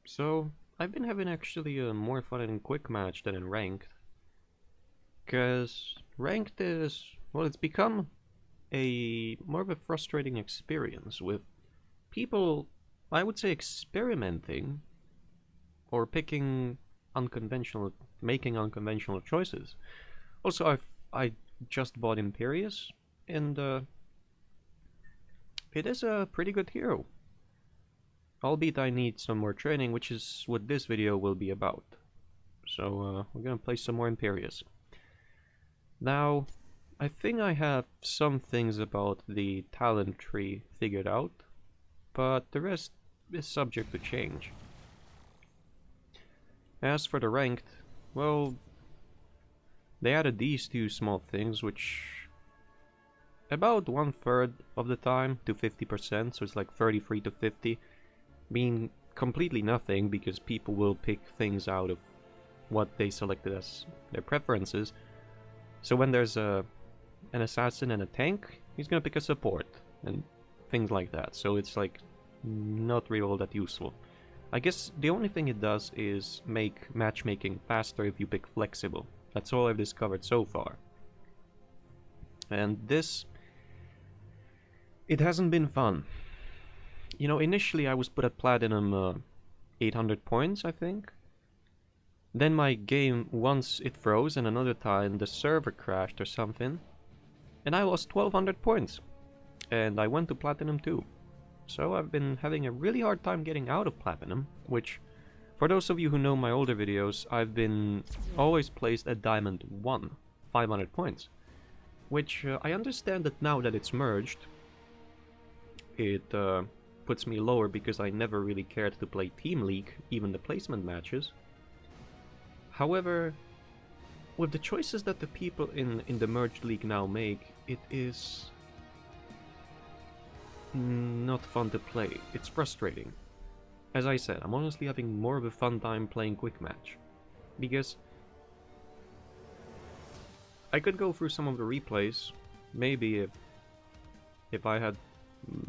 So, I've been having actually more fun in quick match than in ranked. Because ranked is, well, it's become a more of a frustrating experience with people, I would say, experimenting or making unconventional choices. Also, I just bought Imperius, and it is a pretty good hero. Albeit I need some more training, which is what this video will be about. So we're gonna play some more Imperius. Now, I think I have some things about the talent tree figured out, but the rest is subject to change. As for the ranked, well, they added these two small things, which about 1/3 of the time to 50%, so it's like 33 to 50, mean completely nothing because people will pick things out of what they selected as their preferences. So when there's an assassin and a tank, he's gonna pick a support and things like that. So it's like not really all that useful. I guess the only thing it does is make matchmaking faster if you pick flexible. That's all I've discovered so far. And this, it hasn't been fun. You know, initially I was put at platinum 800 points, I think. Then my game, once it froze, and another time the server crashed or something, and I lost 1200 points. And I went to Platinum 2. So I've been having a really hard time getting out of Platinum, which, for those of you who know my older videos, I've been always placed at Diamond 1, 500 points. Which I understand that now that it's merged, it puts me lower because I never really cared to play Team League, even the placement matches. However, with the choices that the people in the merged league now make, it is not fun to play. It's frustrating. As I said, I'm honestly having more of a fun time playing quick match. Because I could go through some of the replays, maybe if I had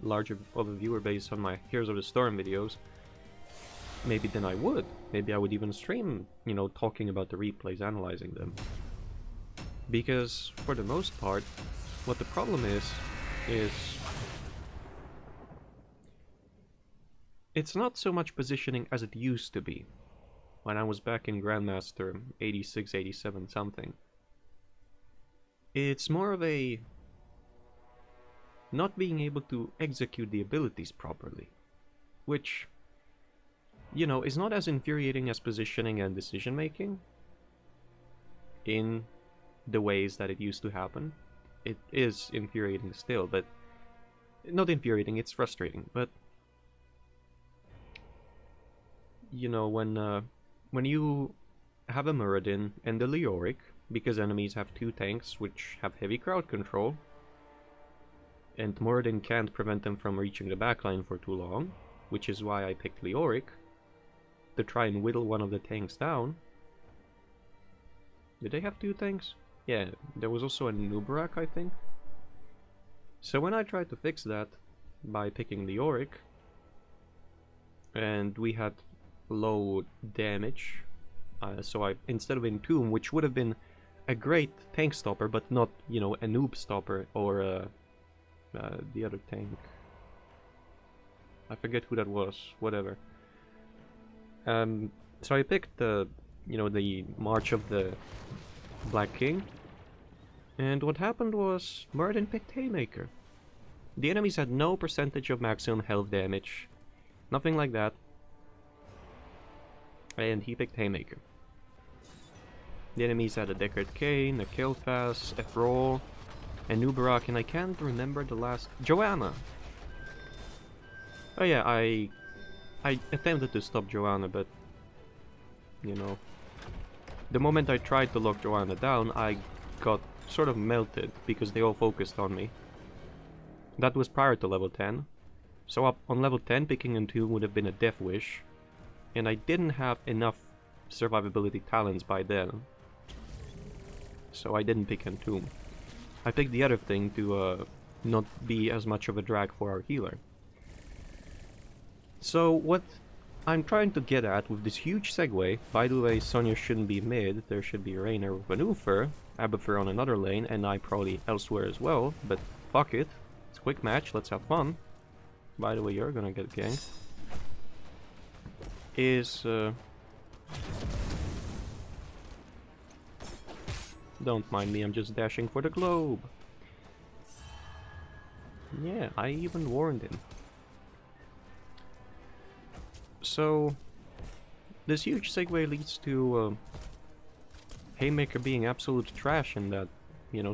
larger of a viewer base on my Heroes of the Storm videos, maybe then I would. Maybe I would even stream, you know, talking about the replays, analyzing them. Because, for the most part, what the problem is it's not so much positioning as it used to be, when I was back in Grandmaster 86, 87 something. It's more of a not being able to execute the abilities properly, which, you know, is not as infuriating as positioning and decision making in the ways that it used to happen. It is infuriating still, but not infuriating, it's frustrating. But you know, when you have a Muradin and a Leoric, because enemies have two tanks which have heavy crowd control, and Muradin can't prevent them from reaching the backline for too long, which is why I picked Leoric, to try and whittle one of the tanks down. Did they have two tanks? Yeah, there was also a Nubarak, I think. So when I tried to fix that by picking Leoric, and we had low damage, so I, instead of Entomb, which would have been a great tank stopper, but not, you know, a noob stopper, or the other tank. I forget who that was, whatever. So I picked the, you know, the March of the Black King, and what happened was Muradin picked Haymaker. The enemies had no percentage of maximum health damage, nothing like that, and he picked Haymaker. The enemies had a Deckard Cain, a Killfast, a Thrall, a Nubarak, and I can't remember the last... Joanna! Oh yeah, I attempted to stop Joanna, but, you know, the moment I tried to lock Joanna down, I got sort of melted because they all focused on me. That was prior to level 10. So up on level 10, picking Entomb would have been a death wish, and I didn't have enough survivability talents by then. So I didn't pick Entomb. I picked the other thing to not be as much of a drag for our healer. So what I'm trying to get at with this huge segue. By the way, Sonya shouldn't be mid. There should be Rainer with Maneuver, Abathur on another lane, and I probably elsewhere as well. But fuck it. It's a quick match. Let's have fun. By the way, you're gonna get ganked. Don't mind me, I'm just dashing for the globe. Yeah, I even warned him. So, this huge segue leads to Haymaker being absolute trash in that,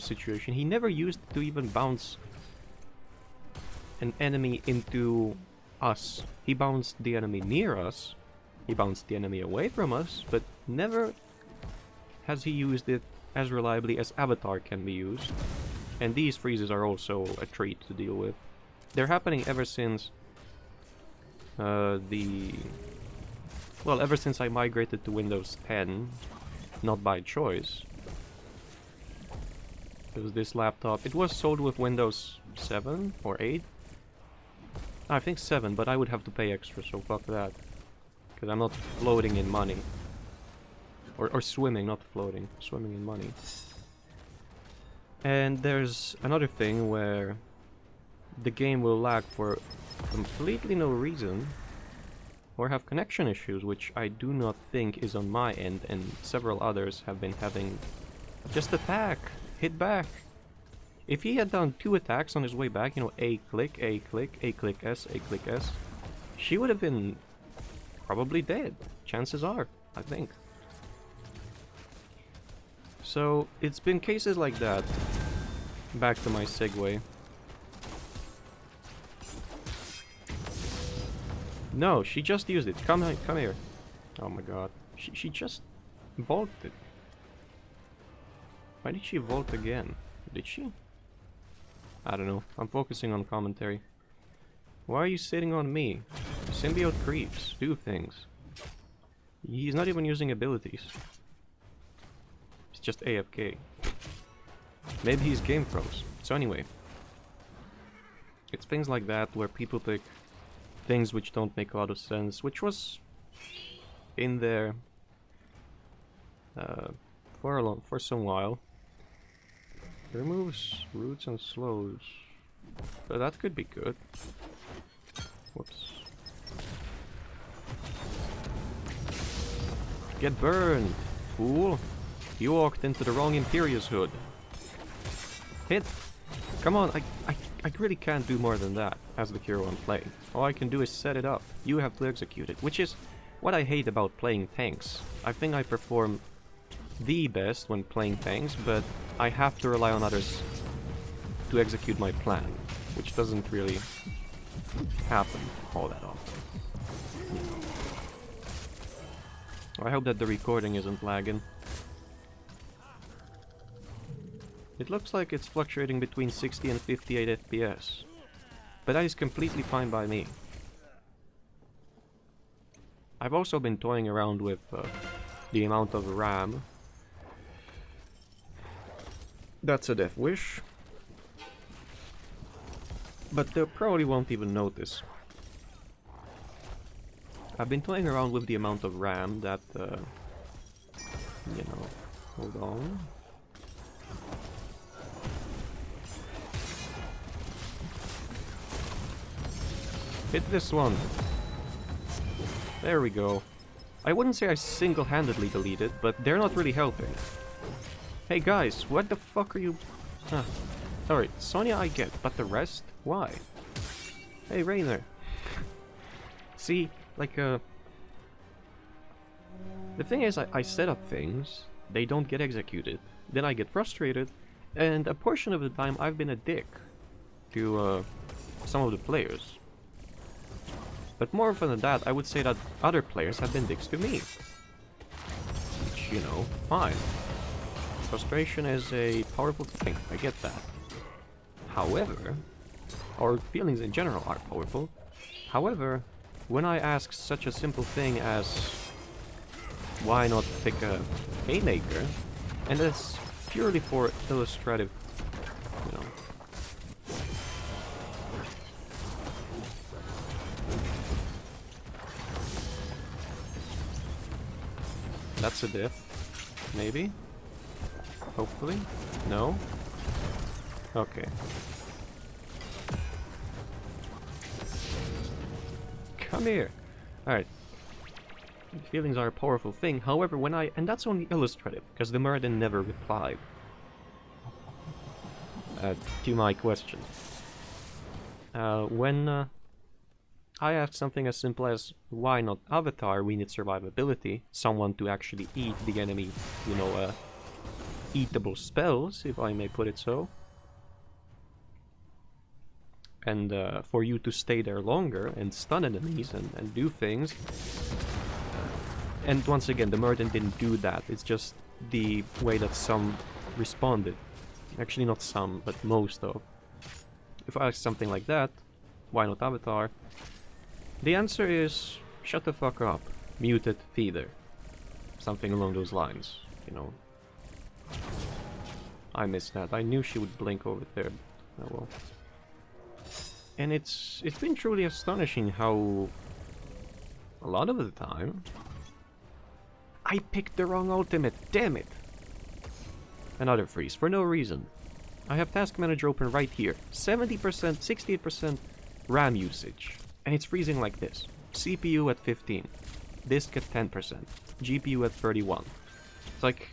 situation. He never used to even bounce an enemy into us. He bounced the enemy near us. He bounced the enemy away from us, but never has he used it as reliably as Avatar can be used. And these freezes are also a treat to deal with. They're happening ever since ever since I migrated to Windows 10, not by choice. Because this laptop, it was sold with Windows 7 or 8. I think 7, but I would have to pay extra, so fuck that. Because I'm not floating in money. Or swimming, not floating. Swimming in money. And there's another thing where the game will lag for completely no reason. Or have connection issues, which I do not think is on my end, and several others have been having. Just attack! Hit back! If he had done 2 attacks on his way back, A click, A click, A click S, A click S, she would have been probably dead. Chances are, I think. So, it's been cases like that. Back to my segue. No, she just used it. Come here. Oh my god. She just vaulted. Why did she vault again? Did she? I don't know. I'm focusing on commentary. Why are you sitting on me? Symbiote creeps. Do things. He's not even using abilities. He's just AFK. Maybe he's game froze. So anyway. It's things like that where people pick things which don't make a lot of sense, which was in there for some while. Removes roots and slows. But that could be good. Whoops. Get burned, fool! You walked into the wrong Imperius hood. Hit! Come on, I really can't do more than that as the hero I'm playing. All I can do is set it up. You have to execute it, which is what I hate about playing tanks. I think I perform the best when playing tanks, but I have to rely on others to execute my plan, which doesn't really happen all that often. I hope that the recording isn't lagging. It looks like it's fluctuating between 60 and 58 FPS, but that is completely fine by me. I've also been toying around with the amount of RAM. That's a death wish, but they probably won't even notice. I've been toying around with the amount of RAM that, hold on. Hit this one. There we go. I wouldn't say I single-handedly deleted, but they're not really helping. Hey guys, what the fuck are you... Huh. Alright, Sonya I get, but the rest? Why? Hey Rainer. See, like the thing is, I set up things, they don't get executed, then I get frustrated, and a portion of the time I've been a dick to some of the players. But more often than that, I would say that other players have been dicks to me. Which, fine. Frustration is a powerful thing, I get that. However, our feelings in general are powerful. However, when I ask such a simple thing as why not pick a Haymaker, and that's purely for illustrative, That's a diff. Maybe? Hopefully? No? Okay. Come here! Alright. Feelings are a powerful thing, however, when I... And that's only illustrative, because the Muradin never replied to my question. When I asked something as simple as, why not Avatar, we need survivability, someone to actually eat the enemy, you know, eatable spells, if I may put it so. And for you to stay there longer and stun enemies and do things. And once again, the Muradin didn't do that, it's just the way that some responded. Actually not some, but most of. If I ask something like that, why not Avatar? The answer is, shut the fuck up, muted feeder. Something along those lines, you know. I missed that, I knew she would blink over there. Oh well. And it's been truly astonishing how a lot of the time I picked the wrong ultimate, damn it! Another freeze, for no reason. I have Task Manager open right here. 70%, 68% RAM usage. And it's freezing like this. CPU at 15. Disk at 10%. GPU at 31. It's like...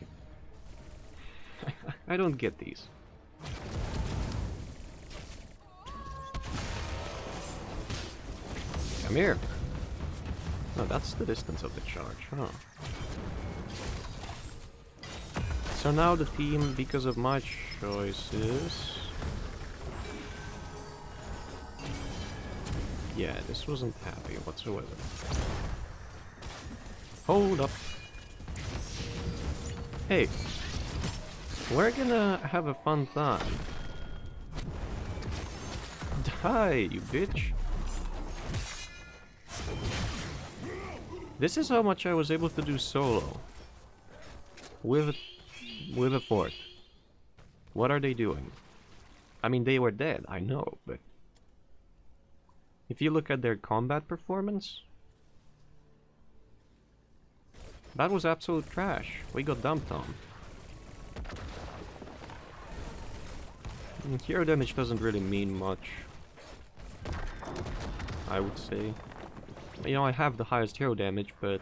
I don't get these. Come here. No, that's the distance of the charge, huh? So now the team, because of my choices... Yeah, this wasn't happy whatsoever. Hold up. Hey. We're gonna have a fun time. Die, you bitch. This is how much I was able to do solo. With a fort. What are they doing? I mean, they were dead, I know, but... If you look at their combat performance... That was absolute trash. We got dumped on. And hero damage doesn't really mean much. I would say. You know, I have the highest hero damage, but...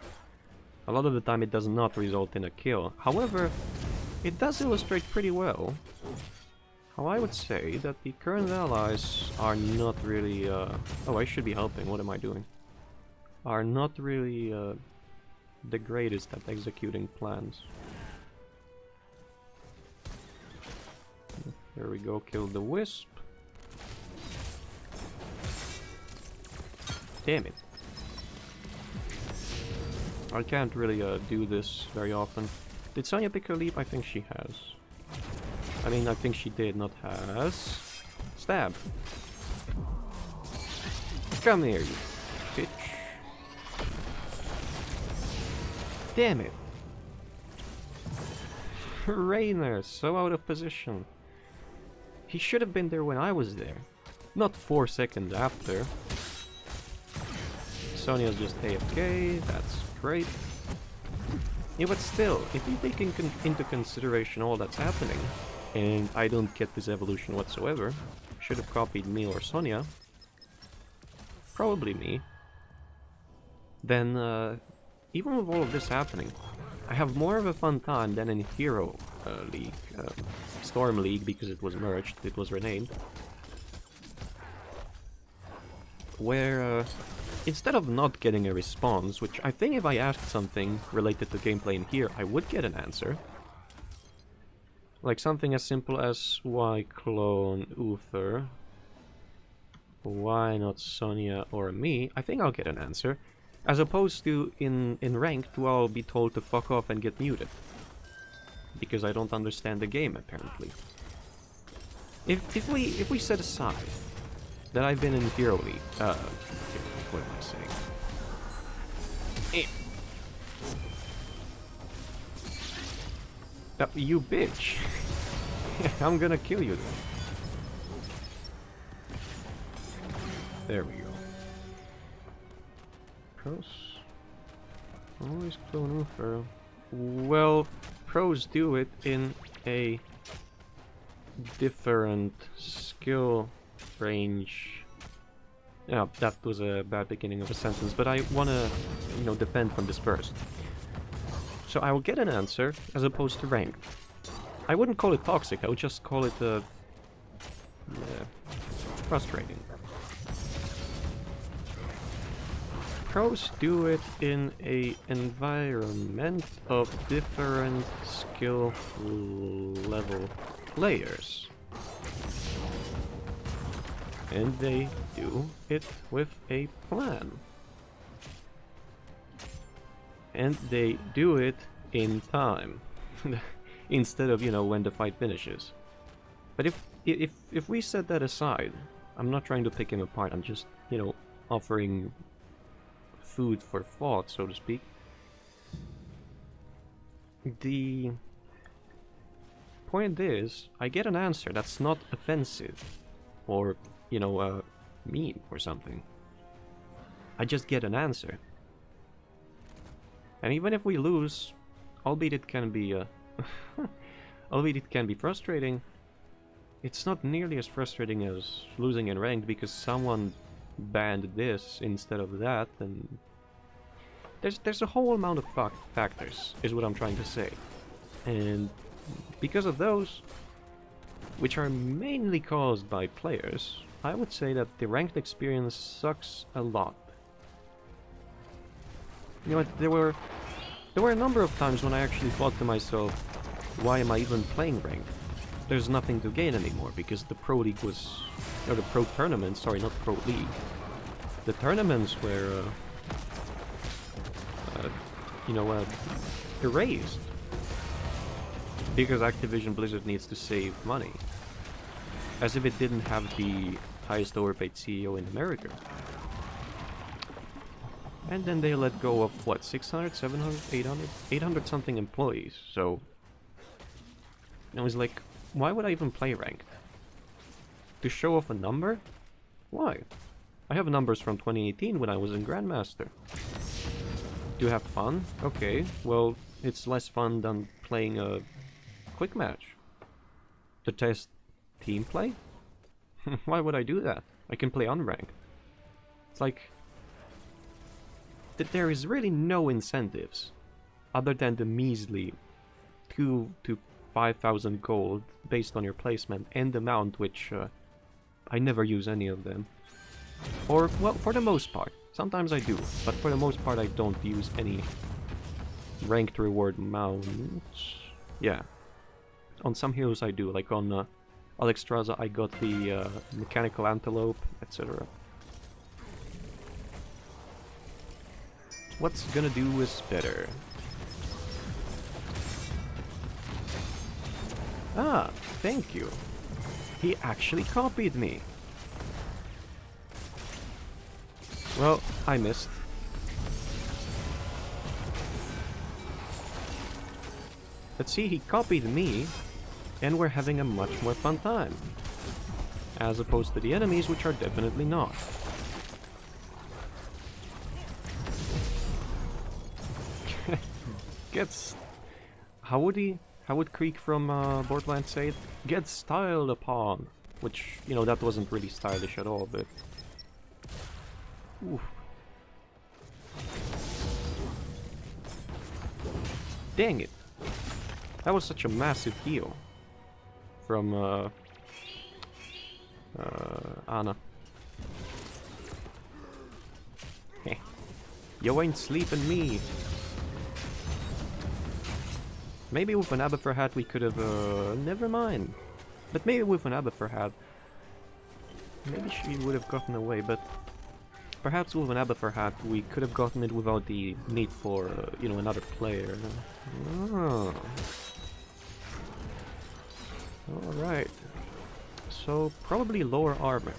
A lot of the time it does not result in a kill. However, it does illustrate pretty well how I would say that the current allies are not really... Oh, I should be helping, what am I doing? Are not really the greatest at executing plans. There we go, kill the wisp. Damn it. I can't really do this very often. Did Sonya pick her leap? I think she has. I mean, I think she did, not has. Stab. Come here, you bitch. Damn it. Rainer, so out of position. He should have been there when I was there. Not 4 seconds after. Sonya's just AFK, that's great. Yeah, but still, if you take into consideration all that's happening, and I don't get this evolution whatsoever, should have copied me or Sonya, probably me, then even with all of this happening, I have more of a fun time than in Hero League, Storm League, because it was merged, it was renamed, where instead of not getting a response, which I think if I asked something related to gameplay in here, I would get an answer. Like something as simple as, why clone Uther? Why not Sonya or me? I think I'll get an answer. As opposed to in ranked, where I'll be told to fuck off and get muted. Because I don't understand the game, apparently. If we set aside that I've been in Hero League, what am I saying? You bitch! I'm gonna kill you then. There we go. Cross. Always clone Uther. Well, pros do it in a different skill range. Yeah, that was a bad beginning of a sentence, but I wanna, defend from this first. So I will get an answer as opposed to ranked. I wouldn't call it toxic, I would just call it frustrating. Pros do it in a environment of different skill level players. And they do it with a plan. And they do it in time. Instead of, when the fight finishes. But if we set that aside, I'm not trying to pick him apart, I'm just, offering food for thought, so to speak. The point is, I get an answer that's not offensive, or, mean or something. I just get an answer. And even if we lose, albeit it can be, albeit it can be frustrating, it's not nearly as frustrating as losing in ranked because someone banned this instead of that, and there's a whole amount of factors, is what I'm trying to say. And because of those, which are mainly caused by players, I would say that the ranked experience sucks a lot. There were a number of times when I actually thought to myself, why am I even playing ranked? There's nothing to gain anymore, because the Pro League was... or the Pro Tournament, sorry, not Pro League. The tournaments were, erased. Because Activision Blizzard needs to save money. As if it didn't have the highest overpaid CEO in America. And then they let go of, what, 600, 700, 800? 800 something employees, so... I was like, why would I even play ranked? To show off a number? Why? I have numbers from 2018 when I was in Grandmaster. To have fun? Okay, well, it's less fun than playing a quick match. To test team play? Why would I do that? I can play unranked. It's like... that there is really no incentives other than the measly 2 to 5,000 gold based on your placement and the mount, which I never use any of them. Or, well, for the most part. Sometimes I do, but for the most part I don't use any ranked reward mounts. Yeah. On some heroes I do, like on Alexstrasza I got the mechanical antelope, etc. What's gonna do is better. Ah, thank you. He actually copied me. Well, I missed. But see, he copied me, and we're having a much more fun time. As opposed to the enemies, which are definitely not. Gets... How would Creek from Borderlands say it? Gets styled upon. Which, that wasn't really stylish at all, but... Oof. Dang it! That was such a massive heal. From, Anna. Heh. You ain't sleeping me! Maybe with an Abathur hat we could have, never mind. But maybe with an Abathur hat... maybe she would have gotten away, but... perhaps with an Abathur hat we could have gotten it without the need for, another player. Oh. Alright. So, probably lower armor.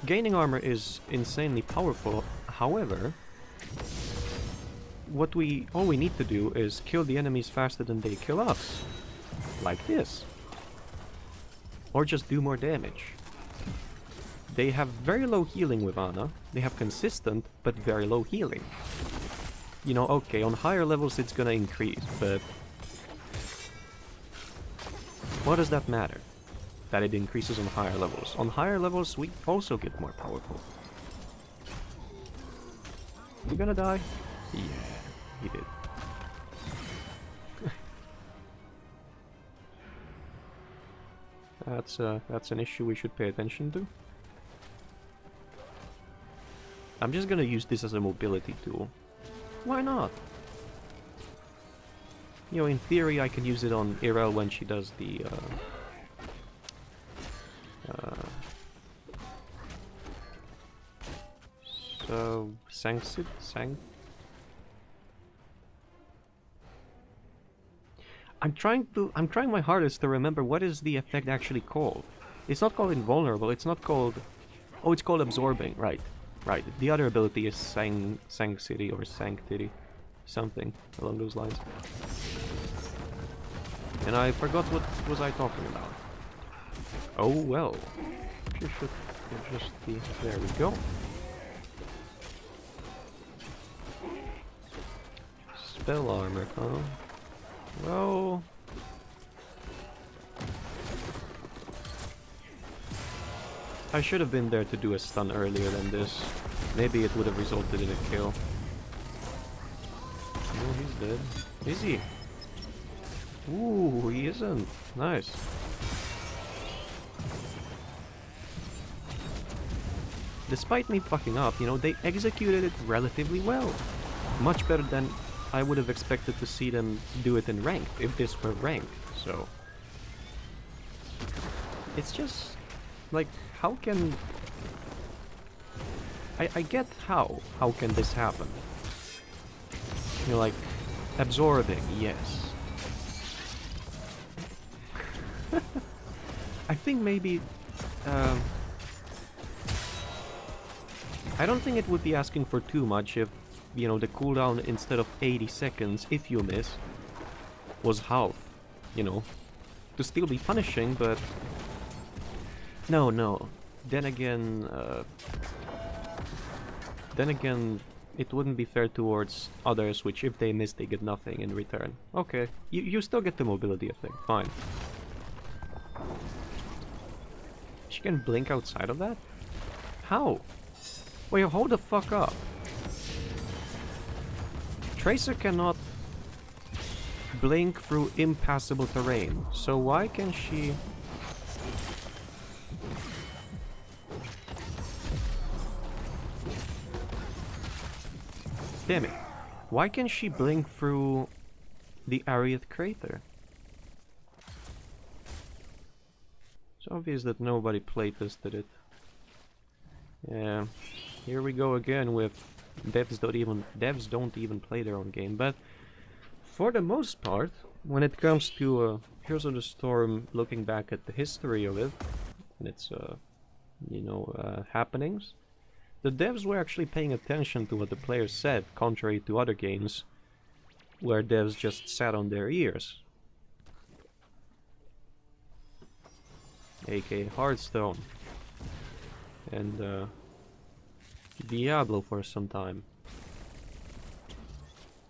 Gaining armor is insanely powerful, however... all we need to do is kill the enemies faster than they kill us. Like this. Or just do more damage. They have very low healing with Ana. They have consistent, but very low healing. Okay, on higher levels it's gonna increase, but What does that matter? That it increases on higher levels. On higher levels, we also get more powerful. You gonna die? Yeah, he did. That's an issue we should pay attention to. I'm just gonna use this as a mobility tool. Why not? You know, in theory, I can use it on Irel when she does the so Sanctit. I'm trying my hardest to remember what is the effect actually called. It's not called invulnerable. It's not called. Oh, it's called absorbing. Right. The other ability is Sanctity or Sanctity, something along those lines. And I forgot what was I talking about. Oh well. She should just be. There we go. Spell armor, huh? Well, I should have been there to do a stun earlier than this. Maybe it would have resulted in a kill. Oh, he's dead. Is he? Ooh, he isn't. Nice. Despite me fucking up, you know, they executed it relatively well. Much better than I would have expected to see them do it in ranked, if this were ranked, so... It's just... like, how can... I get how. How can this happen? You know, like, absorbing, yes. I think maybe... I don't think it would be asking for too much if, you know, the cooldown instead of 80 seconds, if you miss, was half, you know. To still be punishing, but... No. Then again, it wouldn't be fair towards others, which if they miss, they get nothing in return. Okay, you still get the mobility effect, fine. She can blink outside of that? How? Wait, hold the fuck up. Tracer cannot blink through impassable terrain, so why can she... Damn it. Why can she blink through the Ariat crater? It's obvious that nobody playtested it. Yeah, here we go again with devs don't even play their own game, but for the most part, when it comes to Heroes of the Storm, looking back at the history of it and its happenings, the devs were actually paying attention to what the players said, contrary to other games where devs just sat on their ears. aka Hearthstone and Diablo for some time.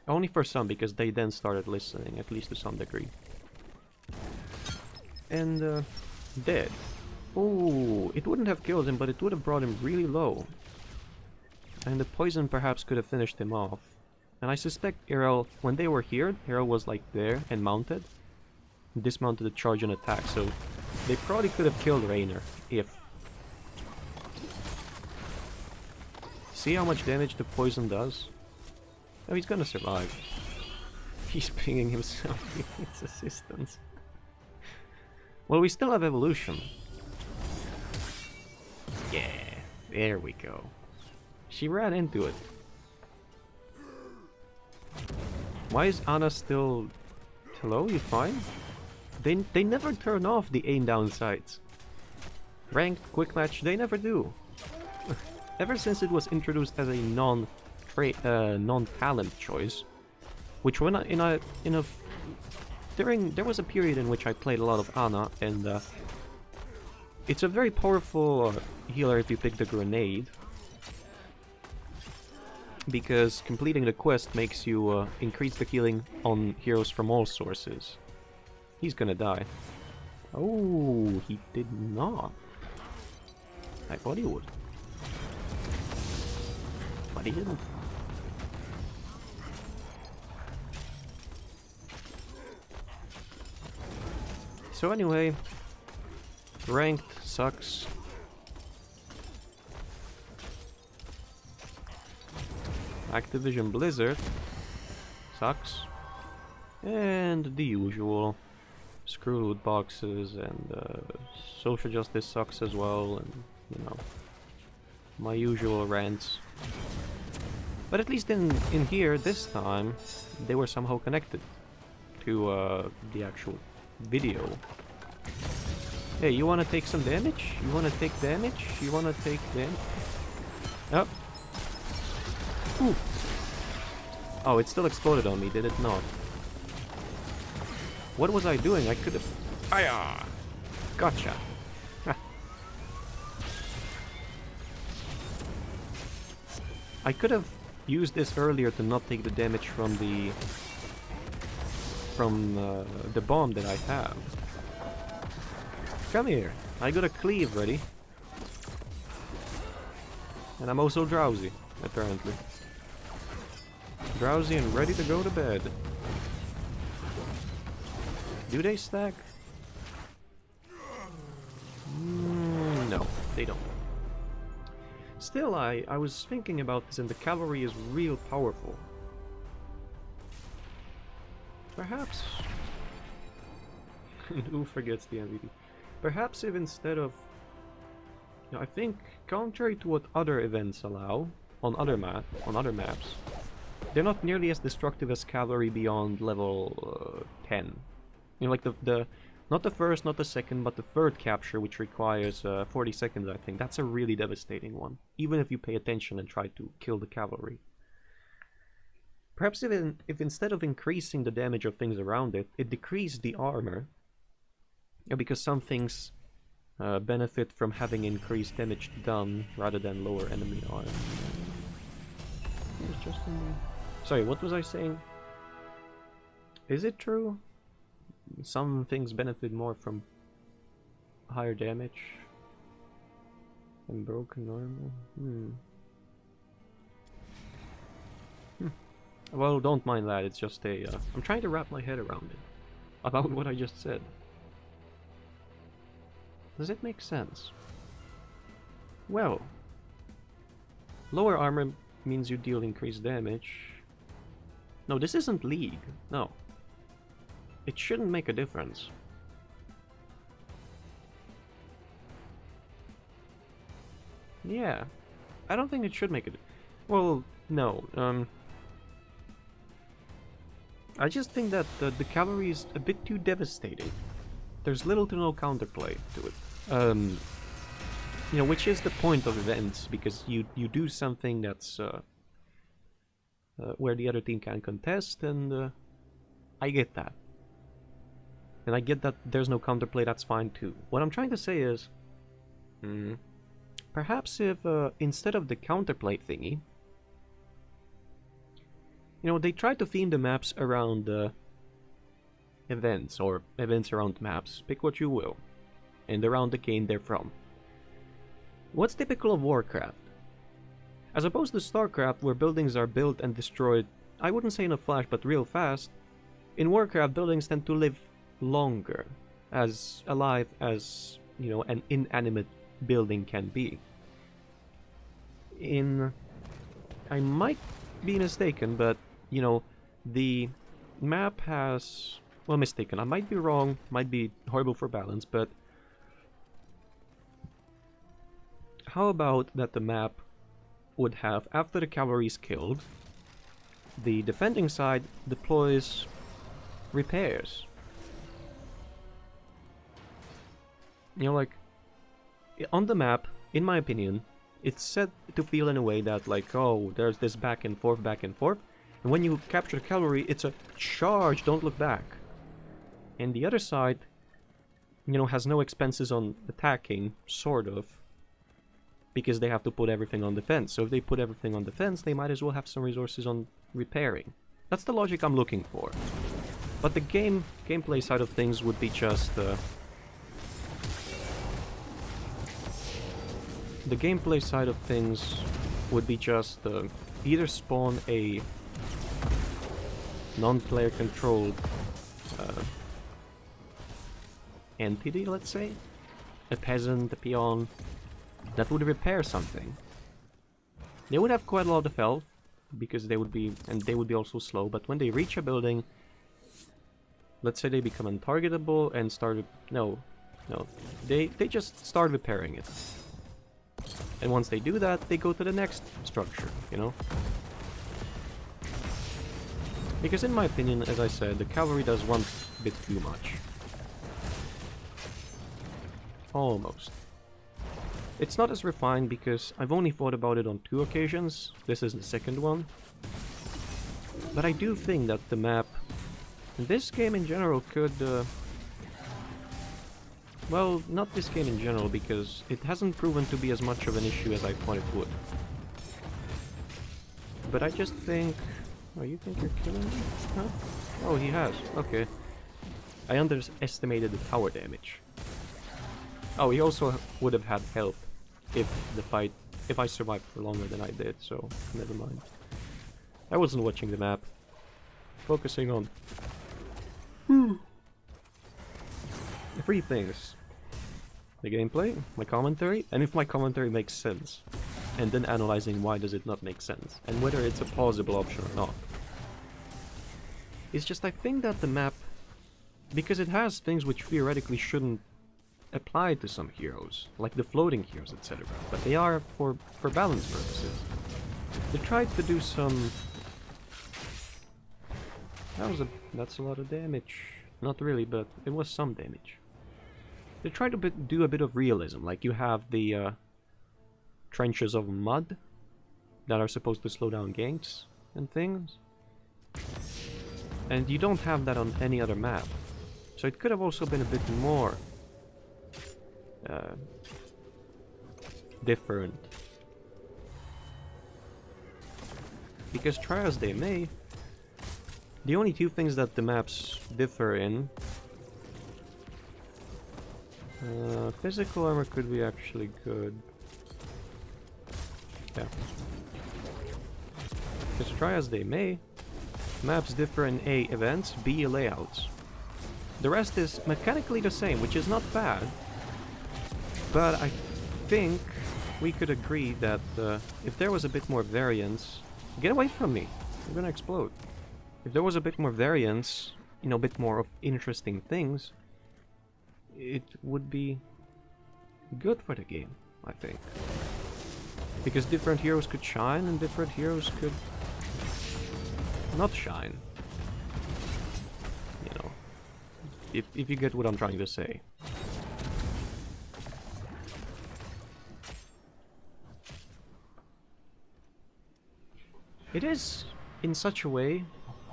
Only for some, because they then started listening, at least to some degree. And dead. Oh, it wouldn't have killed him, but it would have brought him really low. And the poison perhaps could have finished him off. And I suspect Irel, when they were here, Irel was like there and mounted. Dismounted to charge and attack, so they probably could have killed Raynor if... See how much damage the poison does? Oh, he's gonna survive. He's pinging himself with its assistance. Well, we still have evolution. Yeah, there we go. She ran into it. Why is Anna still... Hello, you fine? They never turn off the aim down sights. Ranked, quick match, they never do. Ever since it was introduced as a non-talent choice, which when there was a period in which I played a lot of Ana, and it's a very powerful healer if you pick the grenade, because completing the quest makes you increase the healing on heroes from all sources. He's gonna die. Oh, he did not. I thought he would. But he didn't. So anyway, ranked sucks. Activision Blizzard sucks. And the usual. Screw loot boxes and social justice sucks as well, and you know, my usual rants. But at least in here this time they were somehow connected to the actual video. Hey, you wanna take some damage? You wanna take damage? You wanna take damage? Oh. Ooh. Oh, it still exploded on me, did it not? What was I doing? I could have... Aya! Gotcha! I could have used this earlier to not take the damage from the... the bomb that I have. Come here! I got a cleave ready. And I'm also drowsy, apparently. Drowsy and ready to go to bed. Do they stack? No, they don't. Still, I was thinking about this, and the cavalry is real powerful. Perhaps... Who forgets the MVP? Perhaps if instead of... You know, I think, contrary to what other events allow, on other maps, they're not nearly as destructive as cavalry beyond level 10. You know, like the not the first, not the second, but the third capture, which requires 40 seconds, I think. That's a really devastating one, even if you pay attention and try to kill the cavalry. Perhaps if instead of increasing the damage of things around it, it decreased the armor, because some things benefit from having increased damage done rather than lower enemy armor. Sorry, what was I saying? Is it true? Some things benefit more from higher damage and broken armor. Well, don't mind that. It's just a. I'm trying to wrap my head around it about what I just said. Does it make sense? Well, lower armor means you deal increased damage. No, this isn't League. No. It shouldn't make a difference. Yeah. I don't think it should make it. Well, no. I just think that the cavalry is a bit too devastating. There's little to no counterplay to it. You know, which is the point of events, because you do something that's where the other team can contest, and I get that. And I get that there's no counterplay, that's fine too. What I'm trying to say is, perhaps if instead of the counterplay thingy, you know, they try to theme the maps around events, or events around maps, pick what you will, and around the game they're from. What's typical of Warcraft? As opposed to StarCraft, where buildings are built and destroyed, I wouldn't say in a flash, but real fast, in Warcraft buildings tend to live longer, as alive as, you know, an inanimate building can be. I might be mistaken, but, you know, the map has... Well, mistaken, I might be wrong, might be horrible for balance, but... How about that the map would have, after the cavalry is killed, the defending side deploys repairs. You know, like, on the map, in my opinion, it's set to feel in a way that, like, oh, there's this back and forth, and when you capture the cavalry, it's a charge, don't look back. And the other side, you know, has no expenses on attacking, sort of, because they have to put everything on defense. So if they put everything on defense, they might as well have some resources on repairing. That's the logic I'm looking for. But the gameplay side of things would be just, the gameplay side of things would be just either spawn a non-player controlled entity, let's say, a peasant, a peon, that would repair something. They would have quite a lot of health, because they would be also slow, but when they reach a building, let's say they become untargetable and start... No, they just start repairing it. And once they do that, they go to the next structure, you know? Because in my opinion, as I said, the cavalry does one bit too much. Almost. It's not as refined because I've only thought about it on 2 occasions. This is the second one. But I do think that the map, this game in general could... well, not this game in general, because it hasn't proven to be as much of an issue as I thought it would. But I just think... Oh, you think you're killing me? Huh? Oh, he has. Okay. I underestimated the tower damage. Oh, he also would have had help if I survived for longer than I did, so never mind. I wasn't watching the map. Focusing on... the 3 things. The gameplay, my commentary, and if my commentary makes sense. And then analyzing why does it not make sense, and whether it's a plausible option or not. It's just I think that the map, because it has things which theoretically shouldn't apply to some heroes, like the floating heroes, etc. But they are for balance purposes. They tried to do some... That's a lot of damage. Not really, but it was some damage. They tried to do a bit of realism, like you have the trenches of mud that are supposed to slow down ganks and things. And you don't have that on any other map. So it could have also been a bit more different. Because try as they may, the only 2 things that the maps differ in... physical armor could be actually good. Yeah. Because try as they may, maps differ in A, events, B, layouts. The rest is mechanically the same, which is not bad. But I think we could agree that if there was a bit more variance... Get away from me! I'm gonna explode. If there was a bit more variance, you know, a bit more of interesting things, it would be good for the game, I think. Because different heroes could shine and different heroes could not shine. You know, if you get what I'm trying to say. It is, in such a way,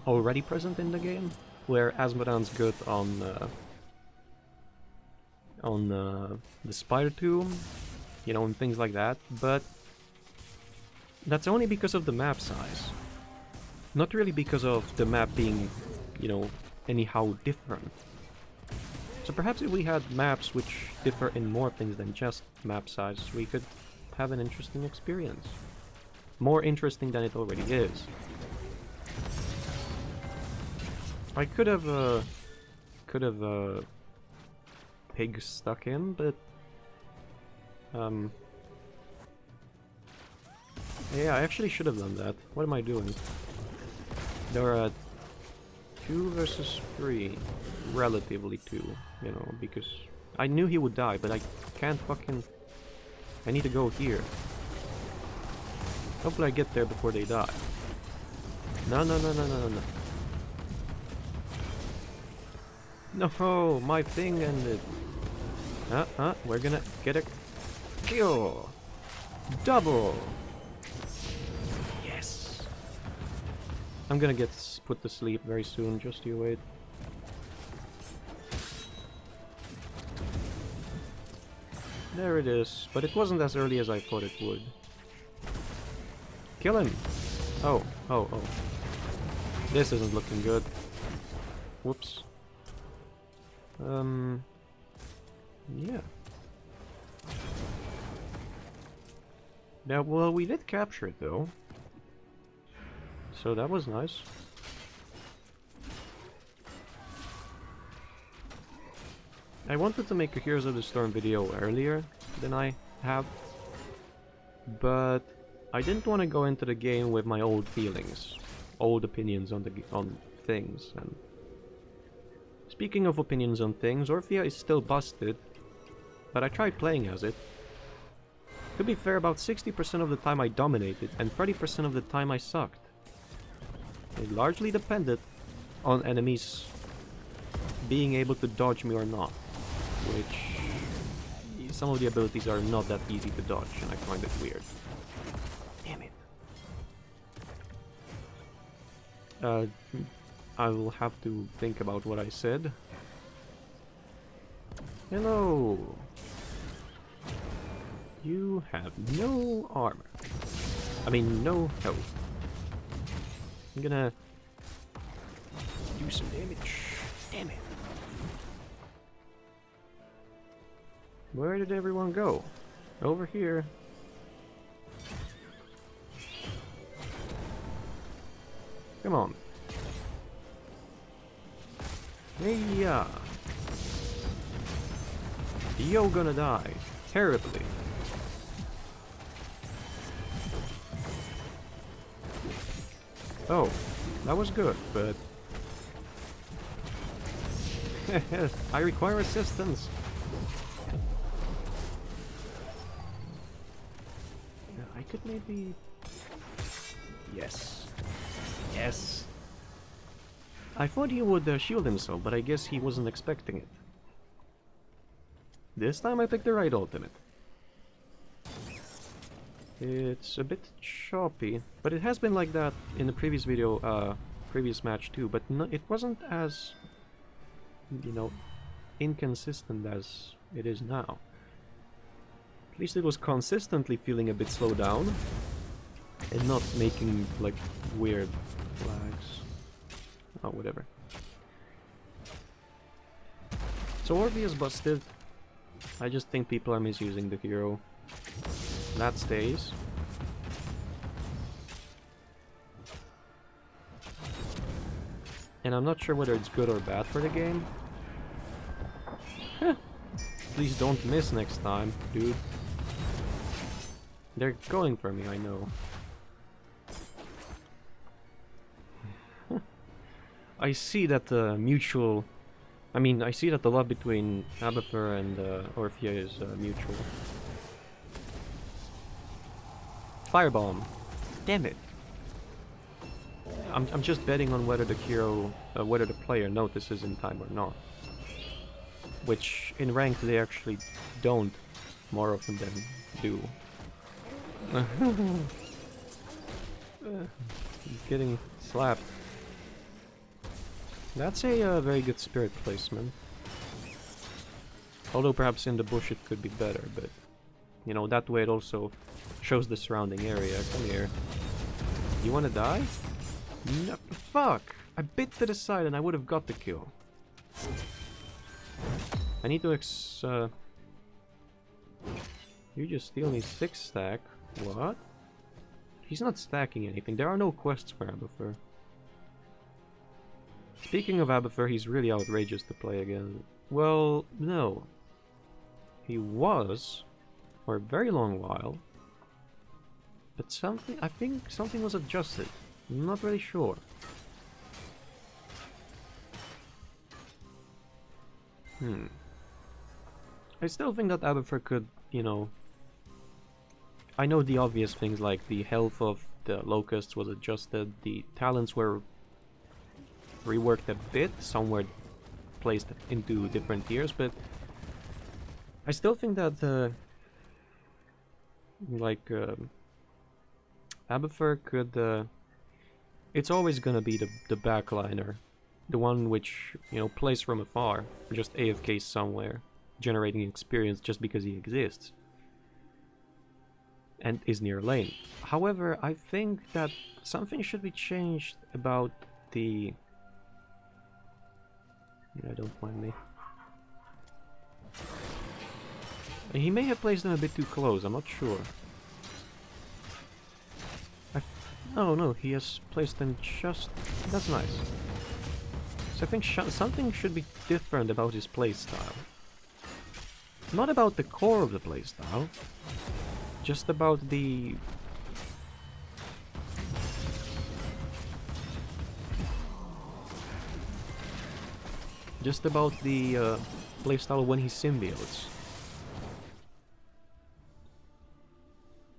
already present in the game, where Asmodan's good on the Spider Tomb, you know, and things like that, but that's only because of the map size. Not really because of the map being, you know, anyhow different. So perhaps if we had maps which differ in more things than just map size, we could have an interesting experience. More interesting than it already is. I could have pig stuck him, but yeah, I actually should have done that. What am I doing? There are 2 versus 3, relatively 2, you know, because I knew he would die, but I can't fucking... I need to go here. Hopefully I get there before they die. No. No, my thing ended. We're gonna get a kill. Double. Yes. I'm gonna get put to sleep very soon, just you wait. There it is, but it wasn't as early as I thought it would. Kill him! Oh. This isn't looking good. Whoops. Yeah. Yeah, well, we did capture it though. So that was nice. I wanted to make a Heroes of the Storm video earlier than I have, but I didn't want to go into the game with my old feelings, old opinions on things. And speaking of opinions on things, Orphea is still busted, but I tried playing as it. To be fair, about 60% of the time I dominated, and 30% of the time I sucked. It largely depended on enemies being able to dodge me or not, which some of the abilities are not that easy to dodge, and I find it weird. Damn it. I will have to think about what I said. Hello. You have no armor. I mean, no health. I'm gonna do some damage. Damn it. Where did everyone go? Over here. Come on. Hey, yeah. You're gonna die. Terribly. Oh, that was good, but... I require assistance! I could maybe... Yes. Yes! I thought he would shield himself, but I guess he wasn't expecting it. This time I picked the right ultimate. It's a bit choppy, but it has been like that in the previous video, previous match too, but no, it wasn't as, you know, inconsistent as it is now. At least it was consistently feeling a bit slowed down, and not making, like, weird lags. Oh, whatever. So Orby is busted. I just think people are misusing the hero. That stays. And I'm not sure whether it's good or bad for the game. Please don't miss next time, dude. They're going for me, I know. I see that the mutual... I see that the love between Abathur and Orphea is mutual. Firebomb. Damn it. I'm just betting on whether the hero, whether the player notices in time or not. Which, in ranked, they actually don't more often than do. He's getting slapped. That's a very good spirit placement. Although perhaps in the bush it could be better, but... You know, that way it also shows the surrounding area. Come here. You wanna die? No, fuck! I bit to the side and I would have got the kill. I need to You just steal me 6 stack. What? He's not stacking anything. There are no quests for Abathur. Speaking of Abathur, he's really outrageous to play again. Well, no. He was... for a very long while. But something... I think something was adjusted. I'm not really sure. I still think that Abathur could, you know... I know the obvious things like the health of the locusts was adjusted, the talents were reworked a bit, some were placed into different tiers, but I still think that Abathur could it's always gonna be the backliner, the one which, you know, plays from afar, just AFK somewhere, generating experience just because he exists and is near lane. However, I think that something should be changed about the... Yeah, don't mind me. He may have placed them a bit too close, I'm not sure. Oh no, he has placed them just... That's nice. So I think something should be different about his playstyle. Not about the core of the playstyle, just about the... Just about the playstyle when he symbiotes.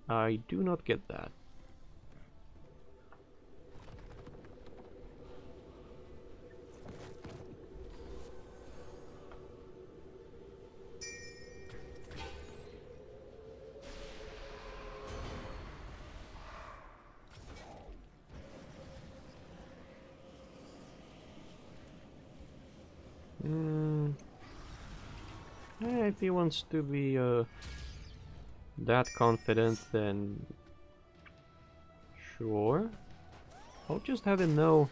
I do not get that. If he wants to be that confident, then sure. I'll just have him know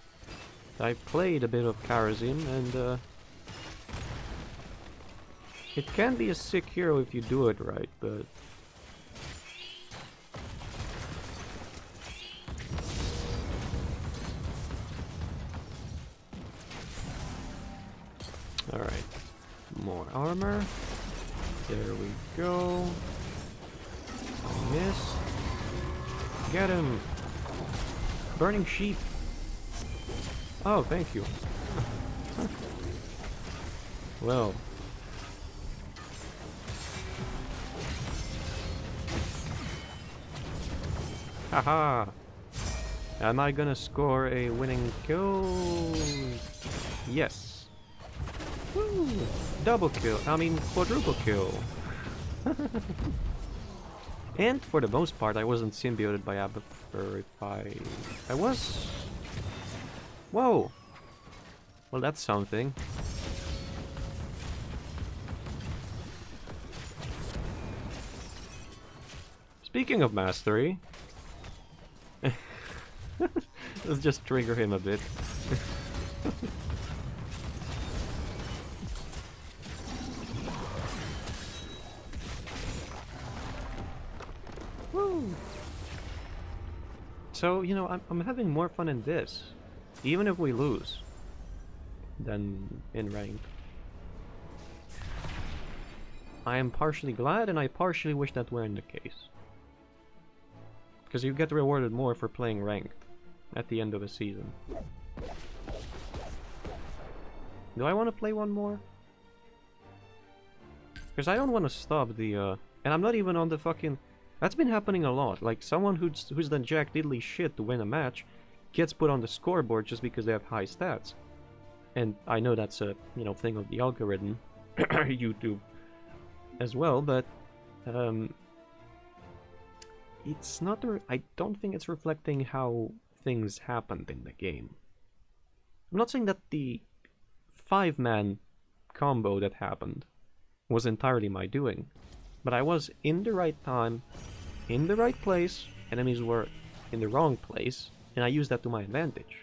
that I played a bit of Karazim, and it can be a sick hero if you do it right, but... Alright, more armor. There we go. Miss. Get him! Burning sheep! Oh, thank you. Well. Haha! Am I gonna score a winning kill? Yes. Woo! Double kill. I mean, quadruple kill. And for the most part, I wasn't symbioted by Abathur if I was... Whoa! Well, that's something. Speaking of mastery... Let's just trigger him a bit. Woo! So, you know, I'm having more fun in this, even if we lose, than in ranked. I am partially glad, and I partially wish that weren't the case. Because you get rewarded more for playing ranked at the end of a season. Do I want to play one more? Because I don't want to stop the, and I'm not even on the fucking... That's been happening a lot. Like, someone who's done jack diddly shit to win a match gets put on the scoreboard just because they have high stats. And I know that's a, you know, thing of the algorithm, YouTube as well, but it's not... I don't think it's reflecting how things happened in the game. I'm not saying that the 5-man combo that happened was entirely my doing, but I was in the right time, in the right place, enemies were in the wrong place, and I used that to my advantage.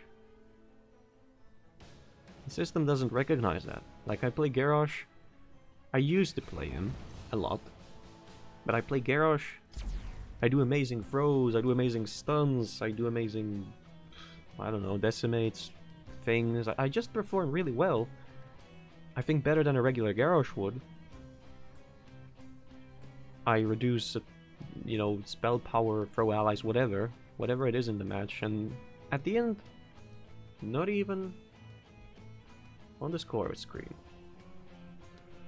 The system doesn't recognize that. Like, I play Garrosh, I used to play him a lot, but I play Garrosh, I do amazing throws, I do amazing stuns, I do amazing, I don't know, decimates, things. I just perform really well. I think better than a regular Garrosh would. I reduce, you know, spell power, throw allies, whatever it is in the match, and at the end, not even on the score screen.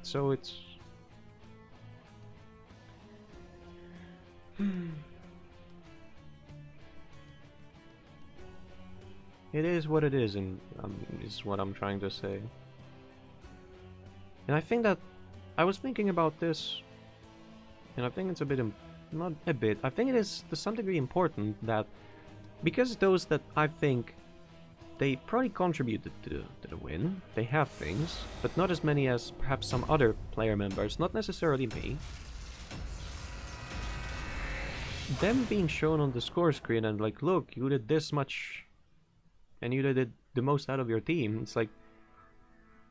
So it's... It is what it is, and is what I'm trying to say. And I think that I was thinking about this, and I think it's a bit, not a bit, I think it is to some degree important that, because those that I think they probably contributed to the win, they have things, but not as many as perhaps some other player members, not necessarily me. Them being shown on the score screen and like, look, you did this much, and you did the most out of your team, it's like,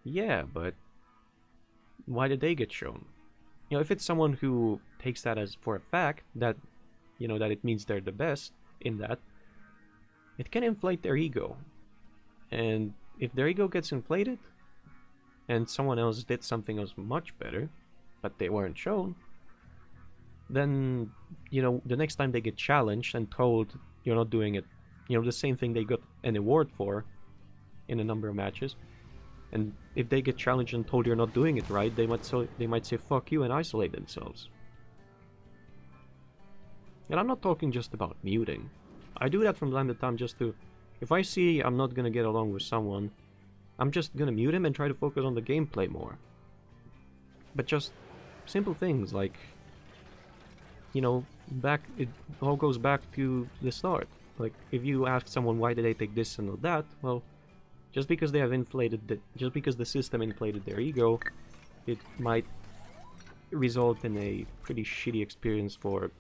yeah, but why did they get shown? You know, if it's someone who takes that as for a fact, that, you know, that it means they're the best in that, it can inflate their ego. And if their ego gets inflated, and someone else did something else much better, but they weren't shown, then, you know, the next time they get challenged and told you're not doing it, you know, the same thing they got an award for in a number of matches, and if they get challenged and told you're not doing it right, they might say fuck you and isolate themselves. And I'm not talking just about muting. I do that from time to time just to, if I see I'm not gonna get along with someone, I'm just gonna mute him and try to focus on the gameplay more. But just simple things like, you know, it all goes back to the start. Like, if you ask someone why did they take this and not that, well, just because they have just because the system inflated their ego, it might result in a pretty shitty experience for,